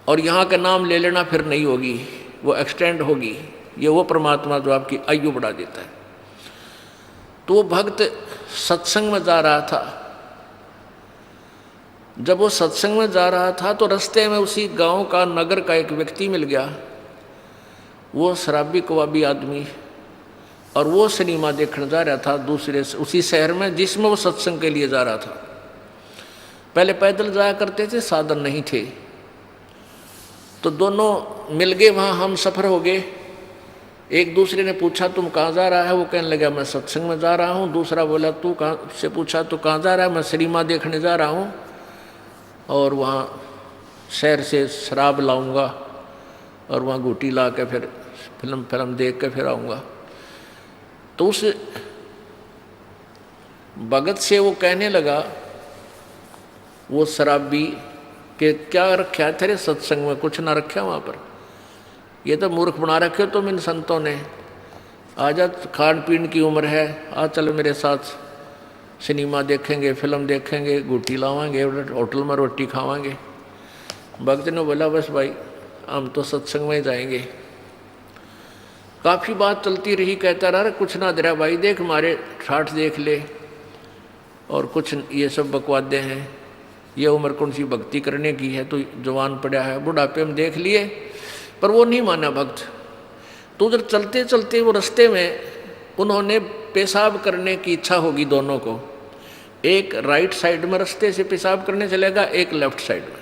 और यहाँ का नाम ले लेना फिर नहीं होगी, वो एक्सटेंड होगी। ये वो परमात्मा जो आपकी आयु बढ़ा देता है। तो वो भक्त सत्संग में जा रहा था। जब वो सत्संग में जा रहा था तो रास्ते में उसी गांव का, नगर का एक व्यक्ति मिल गया। वो शराबी कबाबी आदमी, और वो सिनेमा देखने जा रहा था दूसरे उसी शहर में जिसमें वो सत्संग के लिए जा रहा था। पहले पैदल जाया करते थे, साधन नहीं थे, तो दोनों मिल गए, वहाँ हम सफ़र हो गए। एक दूसरे ने पूछा तुम कहाँ जा रहा है, वो कहने लगा मैं सत्संग में जा रहा हूँ। दूसरा बोला तू कहाँ से पूछा तो कहाँ जा रहा है, मैं सिनेमा देखने जा रहा हूँ, और वहाँ शहर से शराब लाऊंगा, और वहाँ घूटी ला के फिर फिल्म देख के फिर आऊँगा। तो उस भगत से वो कहने लगा, वो शराबी, कि क्या रखा है तेरे सत्संग में, कुछ ना रखा वहाँ पर, ये तो मूर्ख बना रखे तुम इन संतों ने। आजा, खान पीन की उम्र है, आ चल मेरे साथ सिनेमा देखेंगे, फिल्म देखेंगे, गुटी लावांगे, होटल में रोटी खावांगे। भक्त ने बोला बस भाई हम तो सत्संग में ही जाएंगे। काफ़ी बात चलती रही, कहता रहा कुछ ना दे रहा भाई, देख हमारे ठाठ देख ले, और कुछ ये सब बकवादे हैं, ये उम्र कौन सी भक्ति करने की है, तो जवान पड़ा है, बुढ़ापे में देख लिए। पर वो नहीं माना भक्त। तो उधर चलते चलते वो रास्ते में उन्होंने पेशाब करने की इच्छा होगी दोनों को, एक राइट साइड में रास्ते से पेशाब करने चलेगा, एक लेफ्ट साइड में।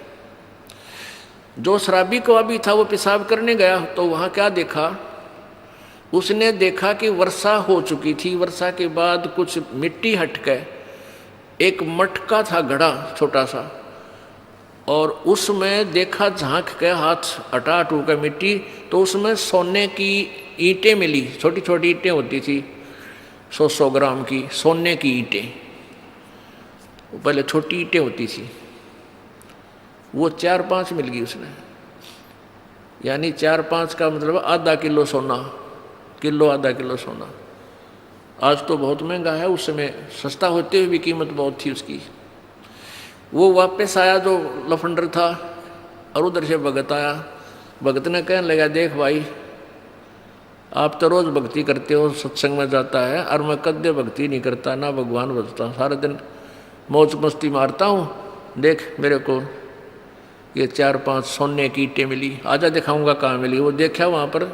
जो शराबी कबाबी था वो पेशाब करने गया तो वहाँ क्या देखा, उसने देखा कि वर्षा हो चुकी थी। वर्षा के बाद कुछ मिट्टी हट के एक मटका था घड़ा छोटा सा, और उसमें देखा झांक के हाथ हटा हटू का मिट्टी, तो उसमें सोने की ईंटें मिली। छोटी छोटी ईंटें होती थी 100-100 ग्राम की सोने की ईंटें, पहले छोटी ईंटें होती थी, वो 4-5 मिल गई उसने। यानी 4-5 का मतलब आधा किलो सोना, किलो आधा किलो सोना। आज तो बहुत महंगा है, उस समय सस्ता होते हुए भी कीमत बहुत थी उसकी। वो वापस आया जो लफंडर था, और उधर से भगत आया। भगत ने कहने लगा, देख भाई, आप तो रोज़ भक्ति करते हो, सत्संग में जाता है, और मैं कद्य भक्ति नहीं करता, ना भगवान भजता, सारा दिन मौज मस्ती मारता हूँ। देख मेरे को ये 4-5 सोने की ईंटें मिली, आजा दिखाऊंगा कहाँ मिली। वो देखा वहाँ पर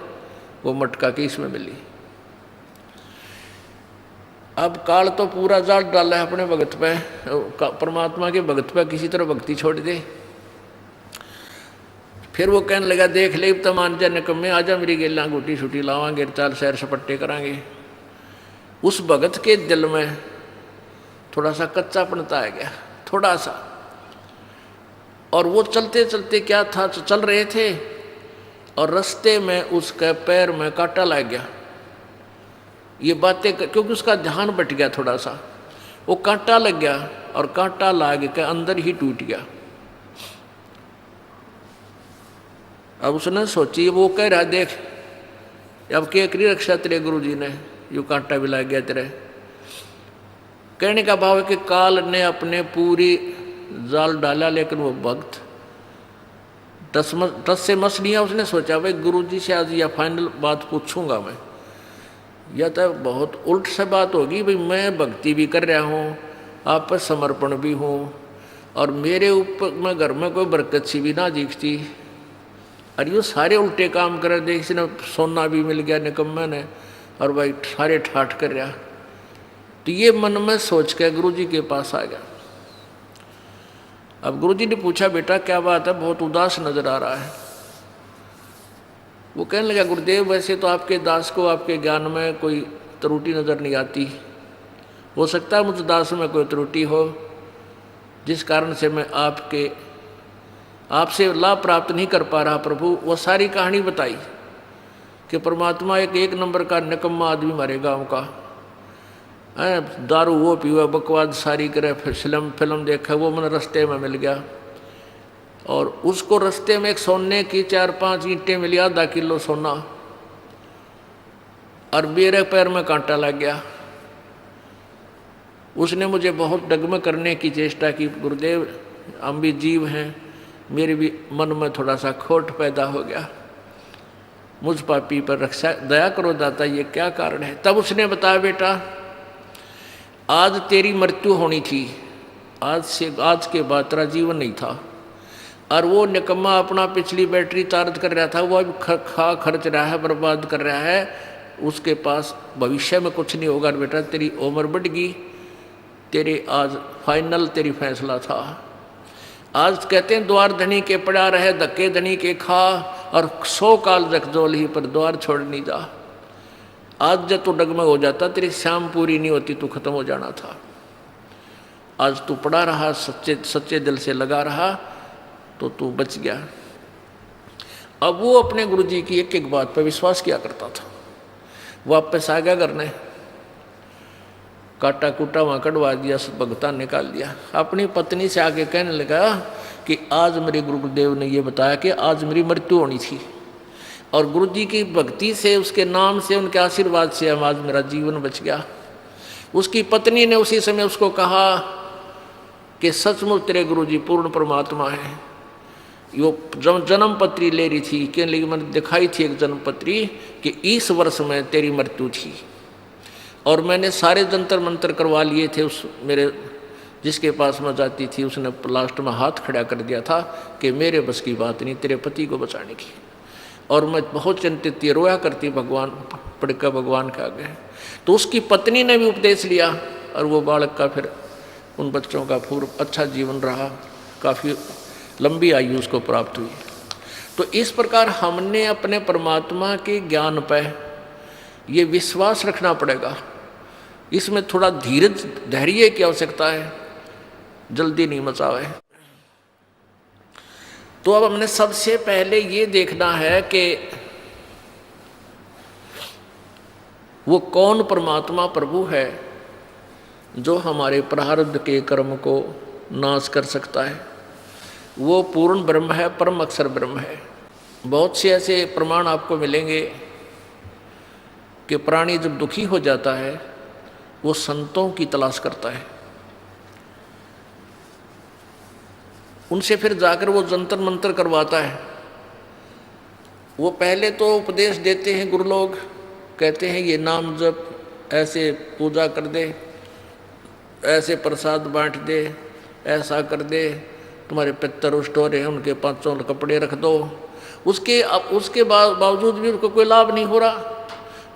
वो मटका की इसमें मिली। अब काल तो पूरा जाल डाला है अपने भगत पे, परमात्मा के भगत पे किसी तरह भक्ति छोड़ दे। फिर वो कहने लगा, देख ले तो मान जा निकम्मे, आजा मेरी गेला गुटी छुटी लावांगे, चाल सैर सपट्टे करांगे। उस भगत के दिल में थोड़ा सा कच्चापनता आ गया, थोड़ा सा। और वो चलते चलते क्या था, चल रहे थे और रास्ते में उसके पैर में कांटा लग गया। ये बातें क्योंकि उसका ध्यान बट गया थोड़ा सा, वो कांटा लग गया और कांटा लाग के अंदर ही टूट गया। अब उसने सोची, वो कह रहा, देख अब क्या करी रक्षा तेरे गुरु जी ने, यू कांटा भी लग गया तेरे। कहने का भाव है कि काल ने अपने पूरी जाल डाला, लेकिन वो भक्त टस से मस लिया। उसने सोचा, भाई गुरु जी से आज या फाइनल बात पूछूंगा मैं, या तो बहुत उल्ट से बात होगी। भाई मैं भक्ति भी कर रहा हूँ, आप पर समर्पण भी हूँ, और मेरे ऊपर मैं घर में कोई बरकत सी भी ना दिखती, और ये सारे उल्टे काम कर दे। इसने सोना भी मिल गया निकम्मे ने, और भाई सारे ठाठ कर रहा। तो ये मन में सोच के गुरु जी के पास आ गया। अब गुरु जी ने पूछा, बेटा क्या बात है, बहुत उदास नजर आ रहा है। वो कहने लगा, गुरुदेव वैसे तो आपके दास को आपके ज्ञान में कोई त्रुटि नज़र नहीं आती, हो सकता है मुझ दास में कोई त्रुटि हो जिस कारण से मैं आपसे लाभ प्राप्त नहीं कर पा रहा। प्रभु वो सारी कहानी बताई कि परमात्मा एक नंबर का निकम्मा आदमी हमारे गांव का है, दारू वो पीवा, बकवाद सारी करे, फिर फिल्म देखा, वो मैंने रास्ते में मिल गया, और उसको रास्ते में एक सोने की 4-5 ईंटें मिली, आधा किलो सोना, और मेरे पैर में कांटा लग गया। उसने मुझे बहुत डगमग करने की चेष्टा की, गुरुदेव हम भी जीव हैं, मेरे भी मन में थोड़ा सा खोट पैदा हो गया, मुझ पापी पर रक्षा दया करो दाता, ये क्या कारण है। तब उसने बताया, बेटा आज तेरी मृत्यु होनी थी, आज के बाद तेरा जीवन नहीं था, और वो निकम्मा अपना पिछली बैटरी चार्ज कर रहा था, वो अभी खर्च रहा है, बर्बाद कर रहा है, उसके पास भविष्य में कुछ नहीं होगा। बेटा तेरी उम्र बढ़ गई, तेरे आज फाइनल तेरी फैसला था। आज कहते हैं द्वार धनी के पड़ा रहे, धक्के धनी के खा, और 100 काल जगजोल ही पर द्वार छोड़ नहीं जा। आज जब तू डगमग हो जाता, तेरी शाम पूरी नहीं होती, तू खत्म हो जाना था। आज तू पड़ा रहा, सच्चे दिल से लगा रहा, तो तू बच गया। अब वो अपने गुरुजी की एक एक बात पर विश्वास किया करता था। वापस आ गया घर ने, काटा कूटा वहाँ कटवा दिया, भगता निकाल दिया। अपनी पत्नी से आके कहने लगा कि आज मेरे गुरुदेव ने ये बताया कि आज मेरी मृत्यु होनी थी, और गुरु जी की भक्ति से, उसके नाम से, उनके आशीर्वाद से आज मेरा जीवन बच गया। उसकी पत्नी ने उसी समय उसको कहा कि सचमुच तेरे गुरु जी पूर्ण परमात्मा है। वो जन्म पत्री ले रही थी, कि लेकिन मैंने दिखाई थी एक जन्म पत्री कि इस वर्ष में तेरी मृत्यु थी, और मैंने सारे जंतर मंतर करवा लिए थे। उस मेरे जिसके पास मैं जाती थी, उसने लास्ट में हाथ खड़ा कर दिया था कि मेरे बस की बात नहीं तेरे पति को बचाने की, और मैं बहुत चिंतित थी, रोया करती भगवान पड़कर भगवान के आगे। तो उसकी पत्नी ने भी उपदेश लिया, और वो बालक का फिर उन बच्चों का पूर्व अच्छा जीवन रहा, काफ़ी लंबी आयु उसको प्राप्त हुई। तो इस प्रकार हमने अपने परमात्मा के ज्ञान पर ये विश्वास रखना पड़ेगा। इसमें थोड़ा धीरज धैर्य की आवश्यकता है, जल्दी नहीं मचावे। तो अब हमने सबसे पहले ये देखना है कि वो कौन परमात्मा प्रभु है जो हमारे प्रारब्ध के कर्म को नाश कर सकता है। वो पूर्ण ब्रह्म है, परम अक्षर ब्रह्म है। बहुत से ऐसे प्रमाण आपको मिलेंगे कि प्राणी जब दुखी हो जाता है वो संतों की तलाश करता है, उनसे फिर जाकर वो जंतर मंतर करवाता है। वो पहले तो उपदेश देते हैं, गुरु लोग कहते हैं ये नाम जप, ऐसे पूजा कर दे, ऐसे प्रसाद बांट दे, ऐसा कर दे, तुम्हारे पितर रुष्ट हो रहे हैं उनके 5 कपड़े रख दो। उसके बावजूद भी उनको कोई लाभ नहीं हो रहा।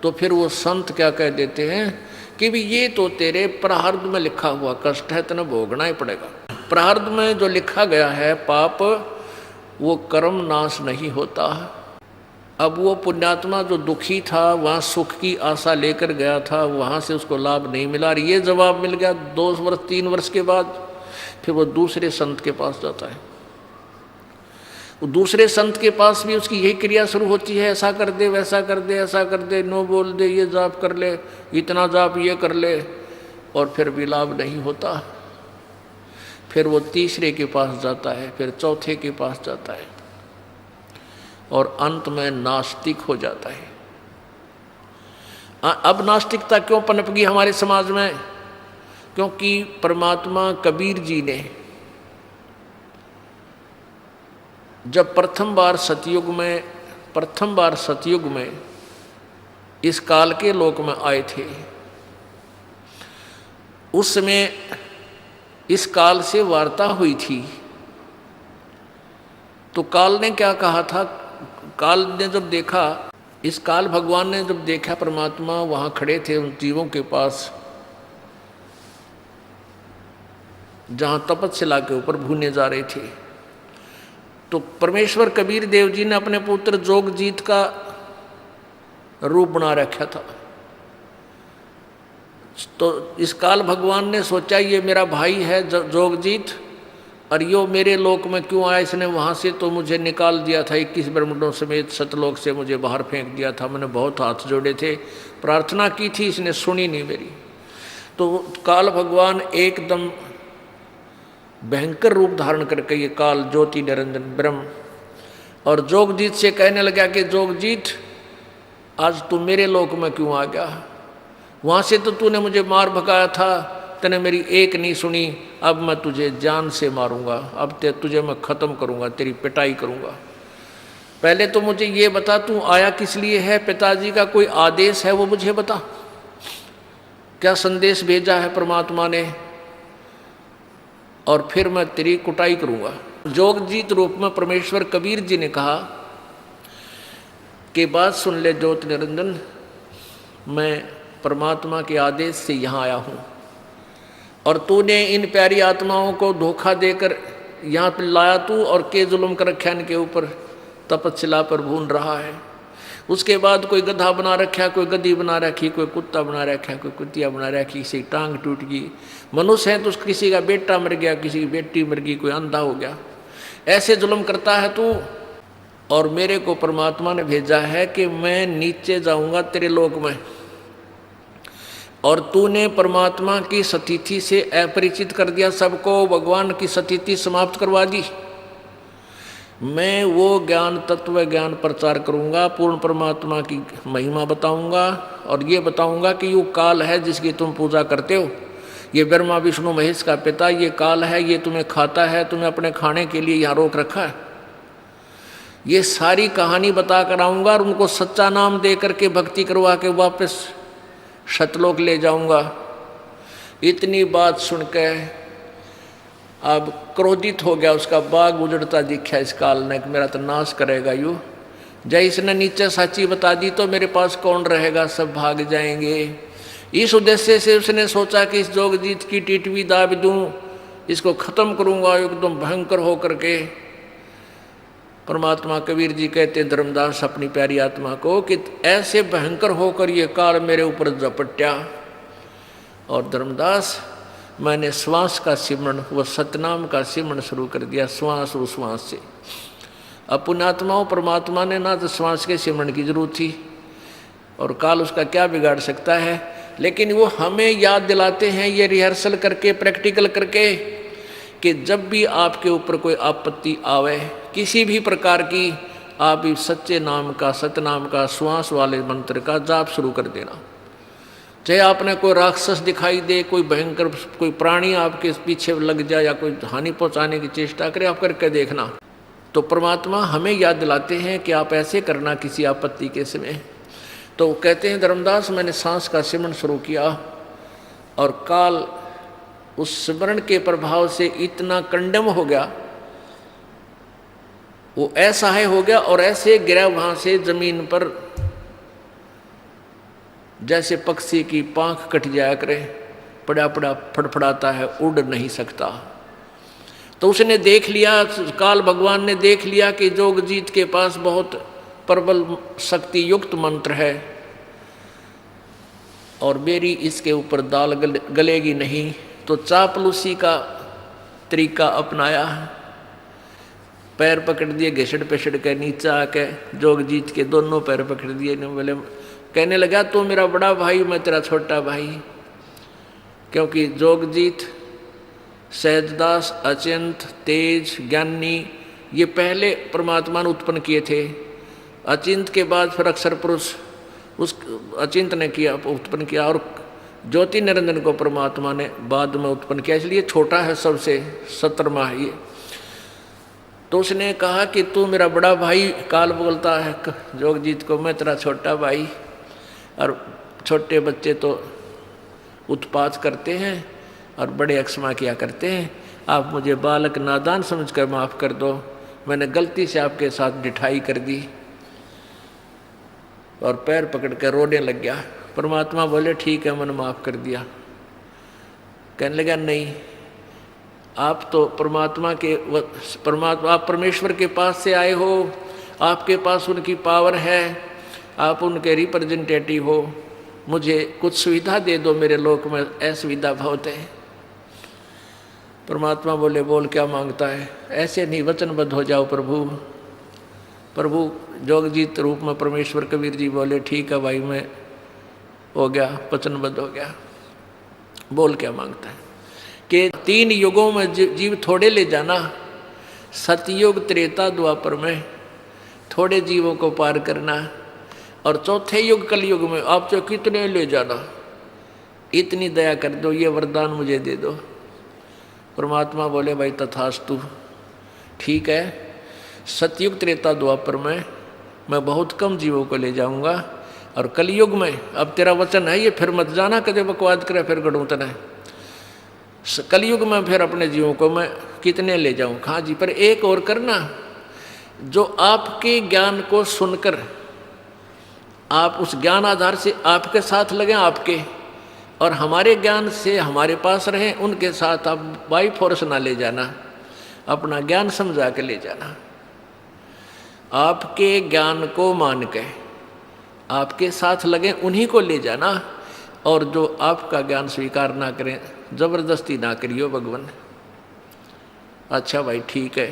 तो फिर वो संत क्या कह देते हैं कि भी ये तो तेरे प्रारब्ध में लिखा हुआ कष्ट है, तेने भोगना ही पड़ेगा। प्रारब्ध में जो लिखा गया है पाप, वो कर्म नाश नहीं होता। अब वो पुण्यात्मा जो दुखी था, वहाँ सुख की आशा लेकर गया था, वहाँ से उसको लाभ नहीं मिला। ये जवाब मिल गया 2 वर्ष 3 वर्ष के बाद, फिर वो दूसरे संत के पास जाता है। वो दूसरे संत के पास भी उसकी यही क्रिया शुरू होती है, ऐसा कर दे, वैसा कर दे, ऐसा कर दे, नो बोल दे, ये जाप कर ले, इतना जाप ये कर ले, और फिर भी लाभ नहीं होता। फिर वो तीसरे के पास जाता है, फिर चौथे के पास जाता है, और अंत में नास्तिक हो जाता है। अब नास्तिकता क्यों पनप गई हमारे समाज में? क्योंकि परमात्मा कबीर जी ने जब प्रथम बार सतयुग में इस काल के लोक में आए थे, उस समय इस काल से वार्ता हुई थी। तो काल ने क्या कहा था? काल ने जब देखा, इस काल भगवान ने जब देखा परमात्मा वहाँ खड़े थे उन जीवों के पास जहाँ तपस्या के ऊपर भूने जा रहे थे, तो परमेश्वर कबीर देव जी ने अपने पुत्र जोगजीत का रूप बना रखा था। तो इस काल भगवान ने सोचा ये मेरा भाई है जोगजीत, और यो मेरे लोक में क्यों आया? इसने वहाँ से तो मुझे निकाल दिया था, 21 ब्रह्मांडों समेत सतलोक से मुझे बाहर फेंक दिया था। मैंने बहुत हाथ जोड़े थे, प्रार्थना की थी, इसने सुनी नहीं मेरी। तो काल भगवान एकदम भयंकर रूप धारण करके, ये काल ज्योति निरंजन ब्रह्म, और जोगजीत से कहने लगा कि जोगजीत आज तू मेरे लोक में क्यों आ गया? वहाँ से तो तूने मुझे मार भगाया था, तूने मेरी एक नहीं सुनी, अब मैं तुझे जान से मारूंगा, अब तुझे मैं ख़त्म करूंगा, तेरी पिटाई करूंगा। पहले तो मुझे ये बता तू आया किस लिए है? पिताजी का कोई आदेश है वो मुझे बता, क्या संदेश भेजा है परमात्मा ने, और फिर मैं तेरी कुटाई करूंगा। जोगजीत रूप में परमेश्वर कबीर जी ने कहा कि बात सुन ले ज्योति निरंजन, मैं परमात्मा के आदेश से यहाँ आया हूँ, और तूने इन प्यारी आत्माओं को धोखा देकर यहाँ पर लाया तू, और के जुल्म कर रखा इनके ऊपर, तपस्या पर भून रहा है। उसके बाद कोई गधा बना रखा, कोई गधी बना रखी, कोई कुत्ता बना रखा, कोई कुतिया बना रखी, किसी टांग टूट गई। मनुष्य है तो किसी का बेटा मर गया, किसी की बेटी मर गई, कोई अंधा हो गया। ऐसे जुल्म करता है तू, और मेरे को परमात्मा ने भेजा है कि मैं नीचे जाऊंगा तेरे लोक में, और तूने परमात्मा की स्थिति से अपरिचित कर दिया सबको, भगवान की स्थिति समाप्त करवा दी। मैं वो ज्ञान तत्व ज्ञान प्रचार करूंगा, पूर्ण परमात्मा की महिमा बताऊंगा, और ये बताऊंगा कि ये काल है जिसकी तुम पूजा करते हो, ये ब्रह्मा विष्णु महेश का पिता ये काल है, ये तुम्हें खाता है, तुम्हें अपने खाने के लिए यहाँ रोक रखा है। ये सारी कहानी बता कर आऊँगा, और उनको सच्चा नाम दे करके भक्ति करवा के वापस सतलोक ले जाऊँगा। इतनी बात सुन के अब क्रोधित हो गया, उसका बाग उजड़ता दिखा इस काल ने, मेरा तो नाश करेगा यूँ। जब इसने नीचे सच्ची बता दी तो मेरे पास कौन रहेगा, सब भाग जाएंगे। इस उद्देश्य से उसने सोचा कि इस जोगजीत की टिटवी दाब दूं, इसको ख़त्म करूंगा एकदम भयंकर हो करके। परमात्मा कबीर जी कहते धर्मदास अपनी प्यारी आत्मा को कि ऐसे भयंकर होकर ये काल मेरे ऊपर झपट्या, और धर्मदास मैंने श्वास का सिमरण, वह सतनाम का सिमरण शुरू कर दिया, श्वास उश्वास से। अब पुण्यात्माओं, परमात्मा ने ना तो श्वास के सिमरण की जरूरत थी, और काल उसका क्या बिगाड़ सकता है, लेकिन वो हमें याद दिलाते हैं ये रिहर्सल करके, प्रैक्टिकल करके, कि जब भी आपके ऊपर कोई आपत्ति आवे किसी भी प्रकार की, आप इस सच्चे नाम का, सतनाम का, श्वास वाले मंत्र का जाप शुरू कर देना। चाहे आपने कोई राक्षस दिखाई दे, कोई भयंकर कोई प्राणी आपके पीछे लग जाए या कोई हानि पहुंचाने की चेष्टा करे, आप करके देखना। तो परमात्मा हमें याद दिलाते हैं कि आप ऐसे करना किसी आपत्ति के समय। तो कहते हैं धर्मदास मैंने सांस का सिमरण शुरू किया, और काल उस सिमरण के प्रभाव से इतना कंडम हो गया, वो असहाय हो गया, और ऐसे गिरा वहां से जमीन पर जैसे पक्षी की पांख कट जाया करे, पड़ा पड़ा फड़फड़ाता है, उड़ नहीं सकता। तो उसने देख लिया, काल भगवान ने देख लिया कि जोगजीत के पास बहुत प्रबल शक्ति युक्त मंत्र है, और मेरी इसके ऊपर दाल गलेगी नहीं। तो चापलूसी का तरीका अपनाया, पैर पकड़ दिए, घिसड़ पिसड़ के नीचे आके जोगजीत के दोनों पैर पकड़ दिए। बोले, कहने लगा तू मेरा बड़ा भाई, मैं तेरा छोटा भाई। क्योंकि जोगजीत, सहजदास, अचिंत, तेज, ज्ञानी, ये पहले परमात्मा ने उत्पन्न किए थे। अचिंत के बाद फिर अक्षर पुरुष उस अचिंत ने किया, उत्पन्न किया, और ज्योति निरंजन को परमात्मा ने बाद में उत्पन्न किया, इसलिए छोटा है सबसे, 17वां है ये। तो उसने कहा कि तू मेरा बड़ा भाई, काल बोलता है जोगजीत को, मैं तेरा छोटा भाई। और छोटे बच्चे तो उत्पात करते हैं और बड़े अक्षमा किया करते हैं। आप मुझे बालक नादान समझकर माफ़ कर दो, मैंने गलती से आपके साथ डिठाई कर दी। और पैर पकड़ कर रोने लग गया। परमात्मा बोले ठीक है, मैंने माफ़ कर दिया। कहने लगा नहीं, आप तो परमात्मा के आप परमेश्वर के पास से आए हो, आपके पास उनकी पावर है, आप उनके रिप्रेजेंटेटिव हो, मुझे कुछ सुविधा दे दो, मेरे लोक में असुविधा बहुत है। परमात्मा बोले बोल क्या मांगता है, ऐसे नहीं वचनबद्ध हो जाओ प्रभु। प्रभु जोगजीत रूप में परमेश्वर कबीर जी बोले ठीक है भाई, मैं हो गया, वचनबद्ध हो गया। बोल क्या मांगता है कि 3 युगों में जीव थोड़े ले जाना, सतयुग, त्रेता, द्वापर में थोड़े जीवों को पार करना, और चौथे युग कलयुग में आप जो कितने ले जाना, इतनी दया कर दो, ये वरदान मुझे दे दो। परमात्मा बोले भाई तथास्तु, ठीक है, सतयुग, त्रेता, द्वापर में मैं बहुत कम जीवों को ले जाऊंगा, और कलयुग में अब तेरा वचन है ये, फिर मत जाना कदे बकवाद करे फिर गढ़ूं तने। कलयुग में फिर अपने जीवों को मैं कितने ले जाऊं। हाँ जी, पर एक और करना, जो आपके ज्ञान को सुनकर आप उस ज्ञान आधार से आपके साथ लगे, आपके और हमारे ज्ञान से हमारे पास रहें, उनके साथ आप बाई फोर्स ना ले जाना, अपना ज्ञान समझा के ले जाना। आपके ज्ञान को मान के आपके साथ लगे, उन्हीं को ले जाना, और जो आपका ज्ञान स्वीकार ना करें, जबरदस्ती ना करियो भगवान। अच्छा भाई ठीक है,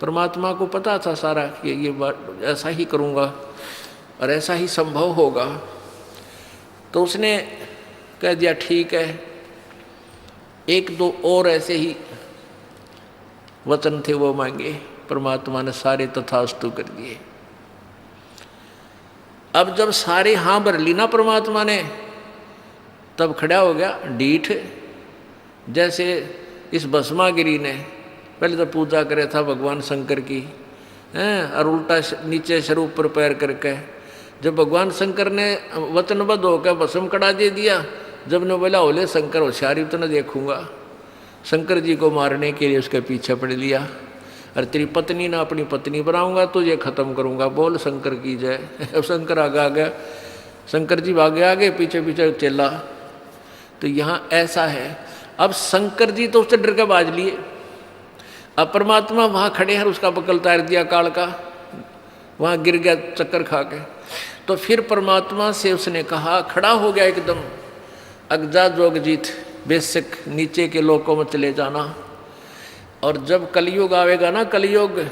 परमात्मा को पता था सारा कि ये बात ऐसा ही करूँगा और ऐसा ही संभव होगा, तो उसने कह दिया ठीक है। 1-2 और ऐसे ही वचन थे वो मांगे, परमात्मा ने सारे तथास्तु कर दिए। अब जब सारे हाँ भर ली ना परमात्मा ने, तब खड़ा हो गया डीठ। जैसे इस भस्मागिरी ने पहले तो पूजा करे था भगवान शंकर की, और उल्टा नीचे सर ऊपर पैर करके, जब भगवान शंकर ने वचनबद्ध होकर भस्म कड़ा दे दिया, जब ने बोला बोले शंकर होशियारी तो न देखूंगा, शंकर जी को मारने के लिए उसके पीछे पड़ लिया। और तेरी पत्नी ना अपनी पत्नी बनाऊंगा, तुझे खत्म करूंगा, बोल शंकर की जय। अब शंकर आगे आगे, शंकर जी आगे आगे, पीछे पीछे चला। तो यहाँ ऐसा है, अब शंकर जी तो उससे डर के बाज लिए, अब परमात्मा वहाँ खड़े हैं, उसका बकल तार दिया काल का, वहाँ गिर गया चक्कर खा के। तो फिर परमात्मा से उसने कहा, खड़ा हो गया एकदम, अगजा जोगजीत, बेशक नीचे के लोकों में चले जाना। और जब कलयुग आवेगा ना, कलयुग,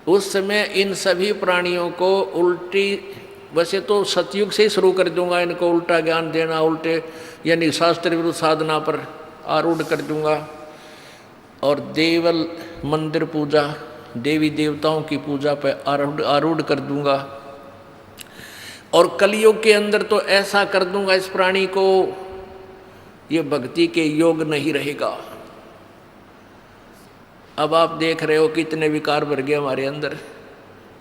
उस समय इन सभी प्राणियों को उल्टी, वैसे तो सतयुग से ही शुरू कर दूंगा इनको उल्टा ज्ञान देना, उल्टे यानी शास्त्र विरुद्ध साधना पर आरूढ़ कर दूंगा, और देवल मंदिर पूजा, देवी देवताओं की पूजा पर आरूढ़ कर दूंगा। और कलयुग के अंदर तो ऐसा कर दूंगा इस प्राणी को, ये भक्ति के योग नहीं रहेगा। अब आप देख रहे हो कितने विकार भर गए हमारे अंदर,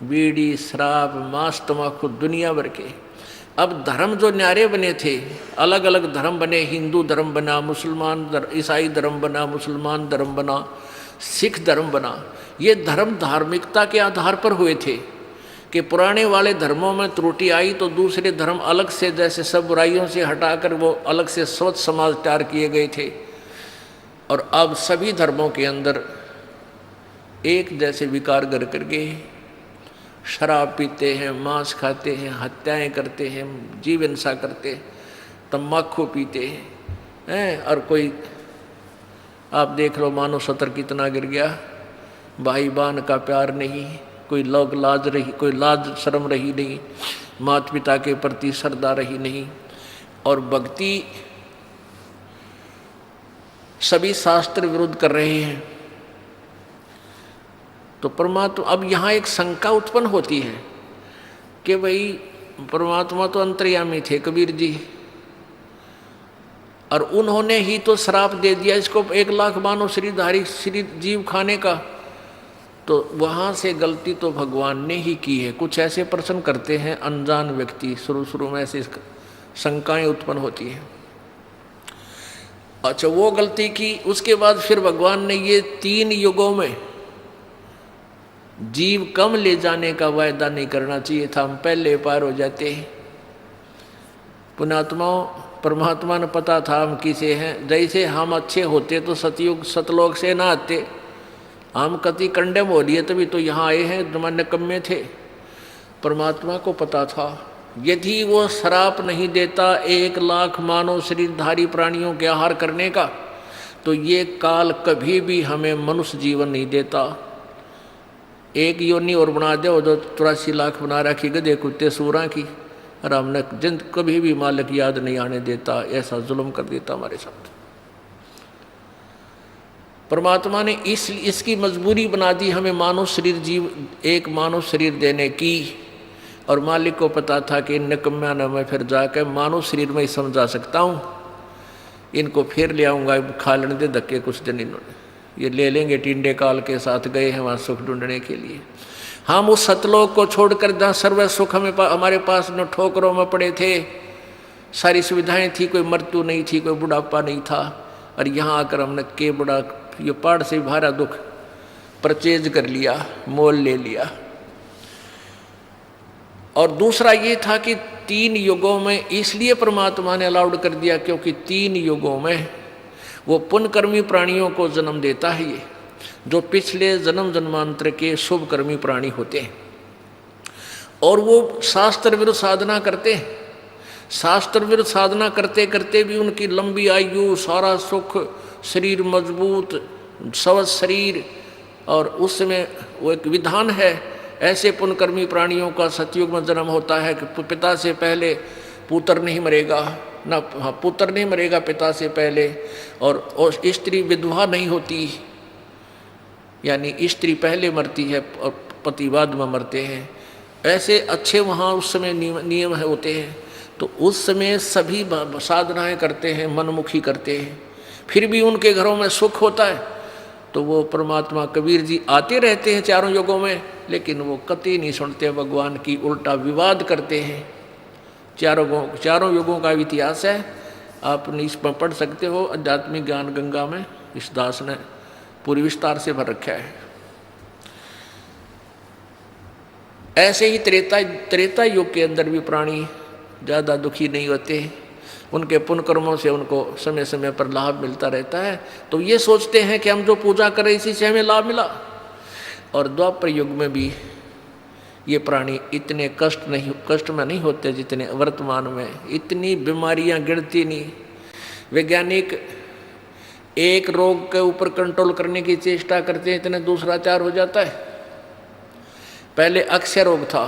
बीड़ी, शराब, मांस, तम्बाकू, दुनिया भर के। अब धर्म जो न्यारे बने थे, अलग अलग धर्म बने, हिंदू धर्म बना, मुसलमान ईसाई धर्म बना, मुसलमान धर्म बना, सिख धर्म बना। ये धर्म धार्मिकता के आधार पर हुए थे कि पुराने वाले धर्मों में त्रुटि आई तो दूसरे धर्म अलग से, जैसे सब बुराइयों से हटाकर वो अलग से स्वच्छ समाज तैयार किए गए थे। और अब सभी धर्मों के अंदर एक जैसे विकार घर करके शराब पीते हैं, मांस खाते हैं, हत्याएं करते हैं, जीव हिंसा करते हैं, तम्बाकू पीते हैं। और कोई आप देख लो, मानव सतर कितना गिर गया, भाई बहन का प्यार नहीं, कोई लोग लाज रही, कोई लाज शर्म रही नहीं, माता पिता के प्रति श्रद्धा रही नहीं। और भक्ति सभी शास्त्र विरुद्ध कर रहे हैं। तो परमात्मा, अब यहाँ एक शंका उत्पन्न होती है कि भाई परमात्मा तो अंतर्यामी थे कबीर जी, और उन्होंने ही तो श्राप दे दिया इसको 1 लाख मानव शरीरधारी शरीर जीव खाने का, तो वहाँ से गलती तो भगवान ने ही की है। कुछ ऐसे प्रश्न करते हैं अनजान व्यक्ति, शुरू में ऐसे शंकाएं उत्पन्न होती हैं। अच्छा, वो गलती की, उसके बाद फिर भगवान ने ये 3 युगों में जीव कम ले जाने का वायदा नहीं करना चाहिए था, हम पहले पार हो जाते हैं। पुण्यात्माओं, परमात्मा ने पता था हम किसे हैं। जैसे हम अच्छे होते तो सतयुग सतलोक से ना आते, हम कति कंडेम हो लिए तभी तो यहाँ आए हैं, जमाने कम्मे थे। परमात्मा को पता था यदि वो श्राप नहीं देता 1 लाख मानव शरीरधारी प्राणियों के आहार करने का, तो ये काल कभी भी हमें मनुष्य जीवन नहीं देता। एक योनि और बना दे, वो जो 83 लाख बना रखी गधे कुत्ते सूरा की, और हमने जिंद कभी भी मालिक याद नहीं आने देता, ऐसा जुल्म कर देता हमारे साथ। परमात्मा ने इसकी मजबूरी बना दी हमें मानव शरीर जीव, एक मानव शरीर देने की। और मालिक को पता था कि इन निकम्या ने मैं फिर जाकर मानव शरीर में ही समझा सकता हूँ, इनको फिर ले आऊँगा, खा लेने दे धक्के कुछ दिन, इन्होंने ये ले लेंगे। टिंडे काल के साथ गए हैं वहाँ सुख ढूंढने के लिए। हम उस सतलोक को छोड़कर जहाँ सर्व सुख हमारे पास न ठोकरों में पड़े थे, सारी सुविधाएं थी, कोई मृत्यु नहीं थी, कोई बुढ़ापा नहीं था, और यहाँ आकर हमने के बड़ा ये पहाड़ से भारा दुख परचेज कर लिया, मोल ले लिया। और दूसरा ये था कि 3 युगों में इसलिए परमात्मा ने अलाउड कर दिया क्योंकि 3 युगों में वो पुण्यकर्मी प्राणियों को जन्म देता है, ये जो पिछले जन्म जन्मांतर के शुभ कर्मी प्राणी होते हैं। और वो शास्त्र विरुद्ध साधना करते हैं, शास्त्र विरुद्ध साधना करते करते भी उनकी लंबी आयु, सारा सुख, शरीर मजबूत, स्वस्थ शरीर। और उस समय वो एक विधान है, ऐसे पुण्यकर्मी प्राणियों का सतयुग में जन्म होता है कि पिता से पहले पुत्र नहीं मरेगा, ना पुत्र नहीं मरेगा पिता से पहले, और स्त्री विधवा नहीं होती, यानी स्त्री पहले मरती है और पति बाद में मरते हैं। ऐसे अच्छे वहाँ उस समय नियम होते हैं। तो उस समय सभी साधनाएं करते हैं, मनमुखी करते हैं, फिर भी उनके घरों में सुख होता है। तो वो परमात्मा कबीर जी आते रहते हैं 4 युगों में, लेकिन वो कतई नहीं सुनते भगवान की, उल्टा विवाद करते हैं। 4 युगों का इतिहास है, आप इसमें पढ़ सकते हो, आध्यात्मिक ज्ञान गंगा में इस दास ने पूरी विस्तार से भर रखा है। ऐसे ही त्रेता युग के अंदर भी प्राणी ज़्यादा दुखी नहीं होते। उनके पुण्य कर्मों से उनको समय समय पर लाभ मिलता रहता है। तो ये सोचते हैं कि हम जो पूजा करें इसी से हमें लाभ मिला। और द्वापर युग में भी ये प्राणी इतने कष्ट में नहीं होते जितने वर्तमान में। इतनी बीमारियां गिनती नहीं। वैज्ञानिक एक रोग के ऊपर कंट्रोल करने की चेष्टा करते हैं, इतने दूसरा चार हो जाता है। पहले अक्षय रोग था,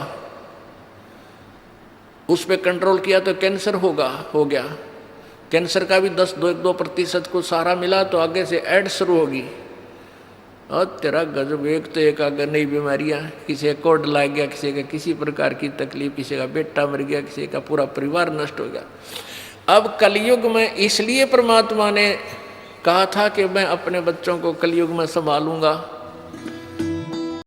उस पर कंट्रोल किया तो कैंसर हो गया। कैंसर का भी 10-2% को सहारा मिला तो आगे से एड्स शुरू होगी। और तेरा गजब, एक तो एक आगे नई बीमारियां, किसी का कोड लग गया, किसी का किसी प्रकार की तकलीफ, किसी का बेटा मर गया, किसी का पूरा परिवार नष्ट हो गया। अब कलयुग में इसलिए परमात्मा ने कहा था कि मैं अपने बच्चों को कलयुग में संभालूंगा,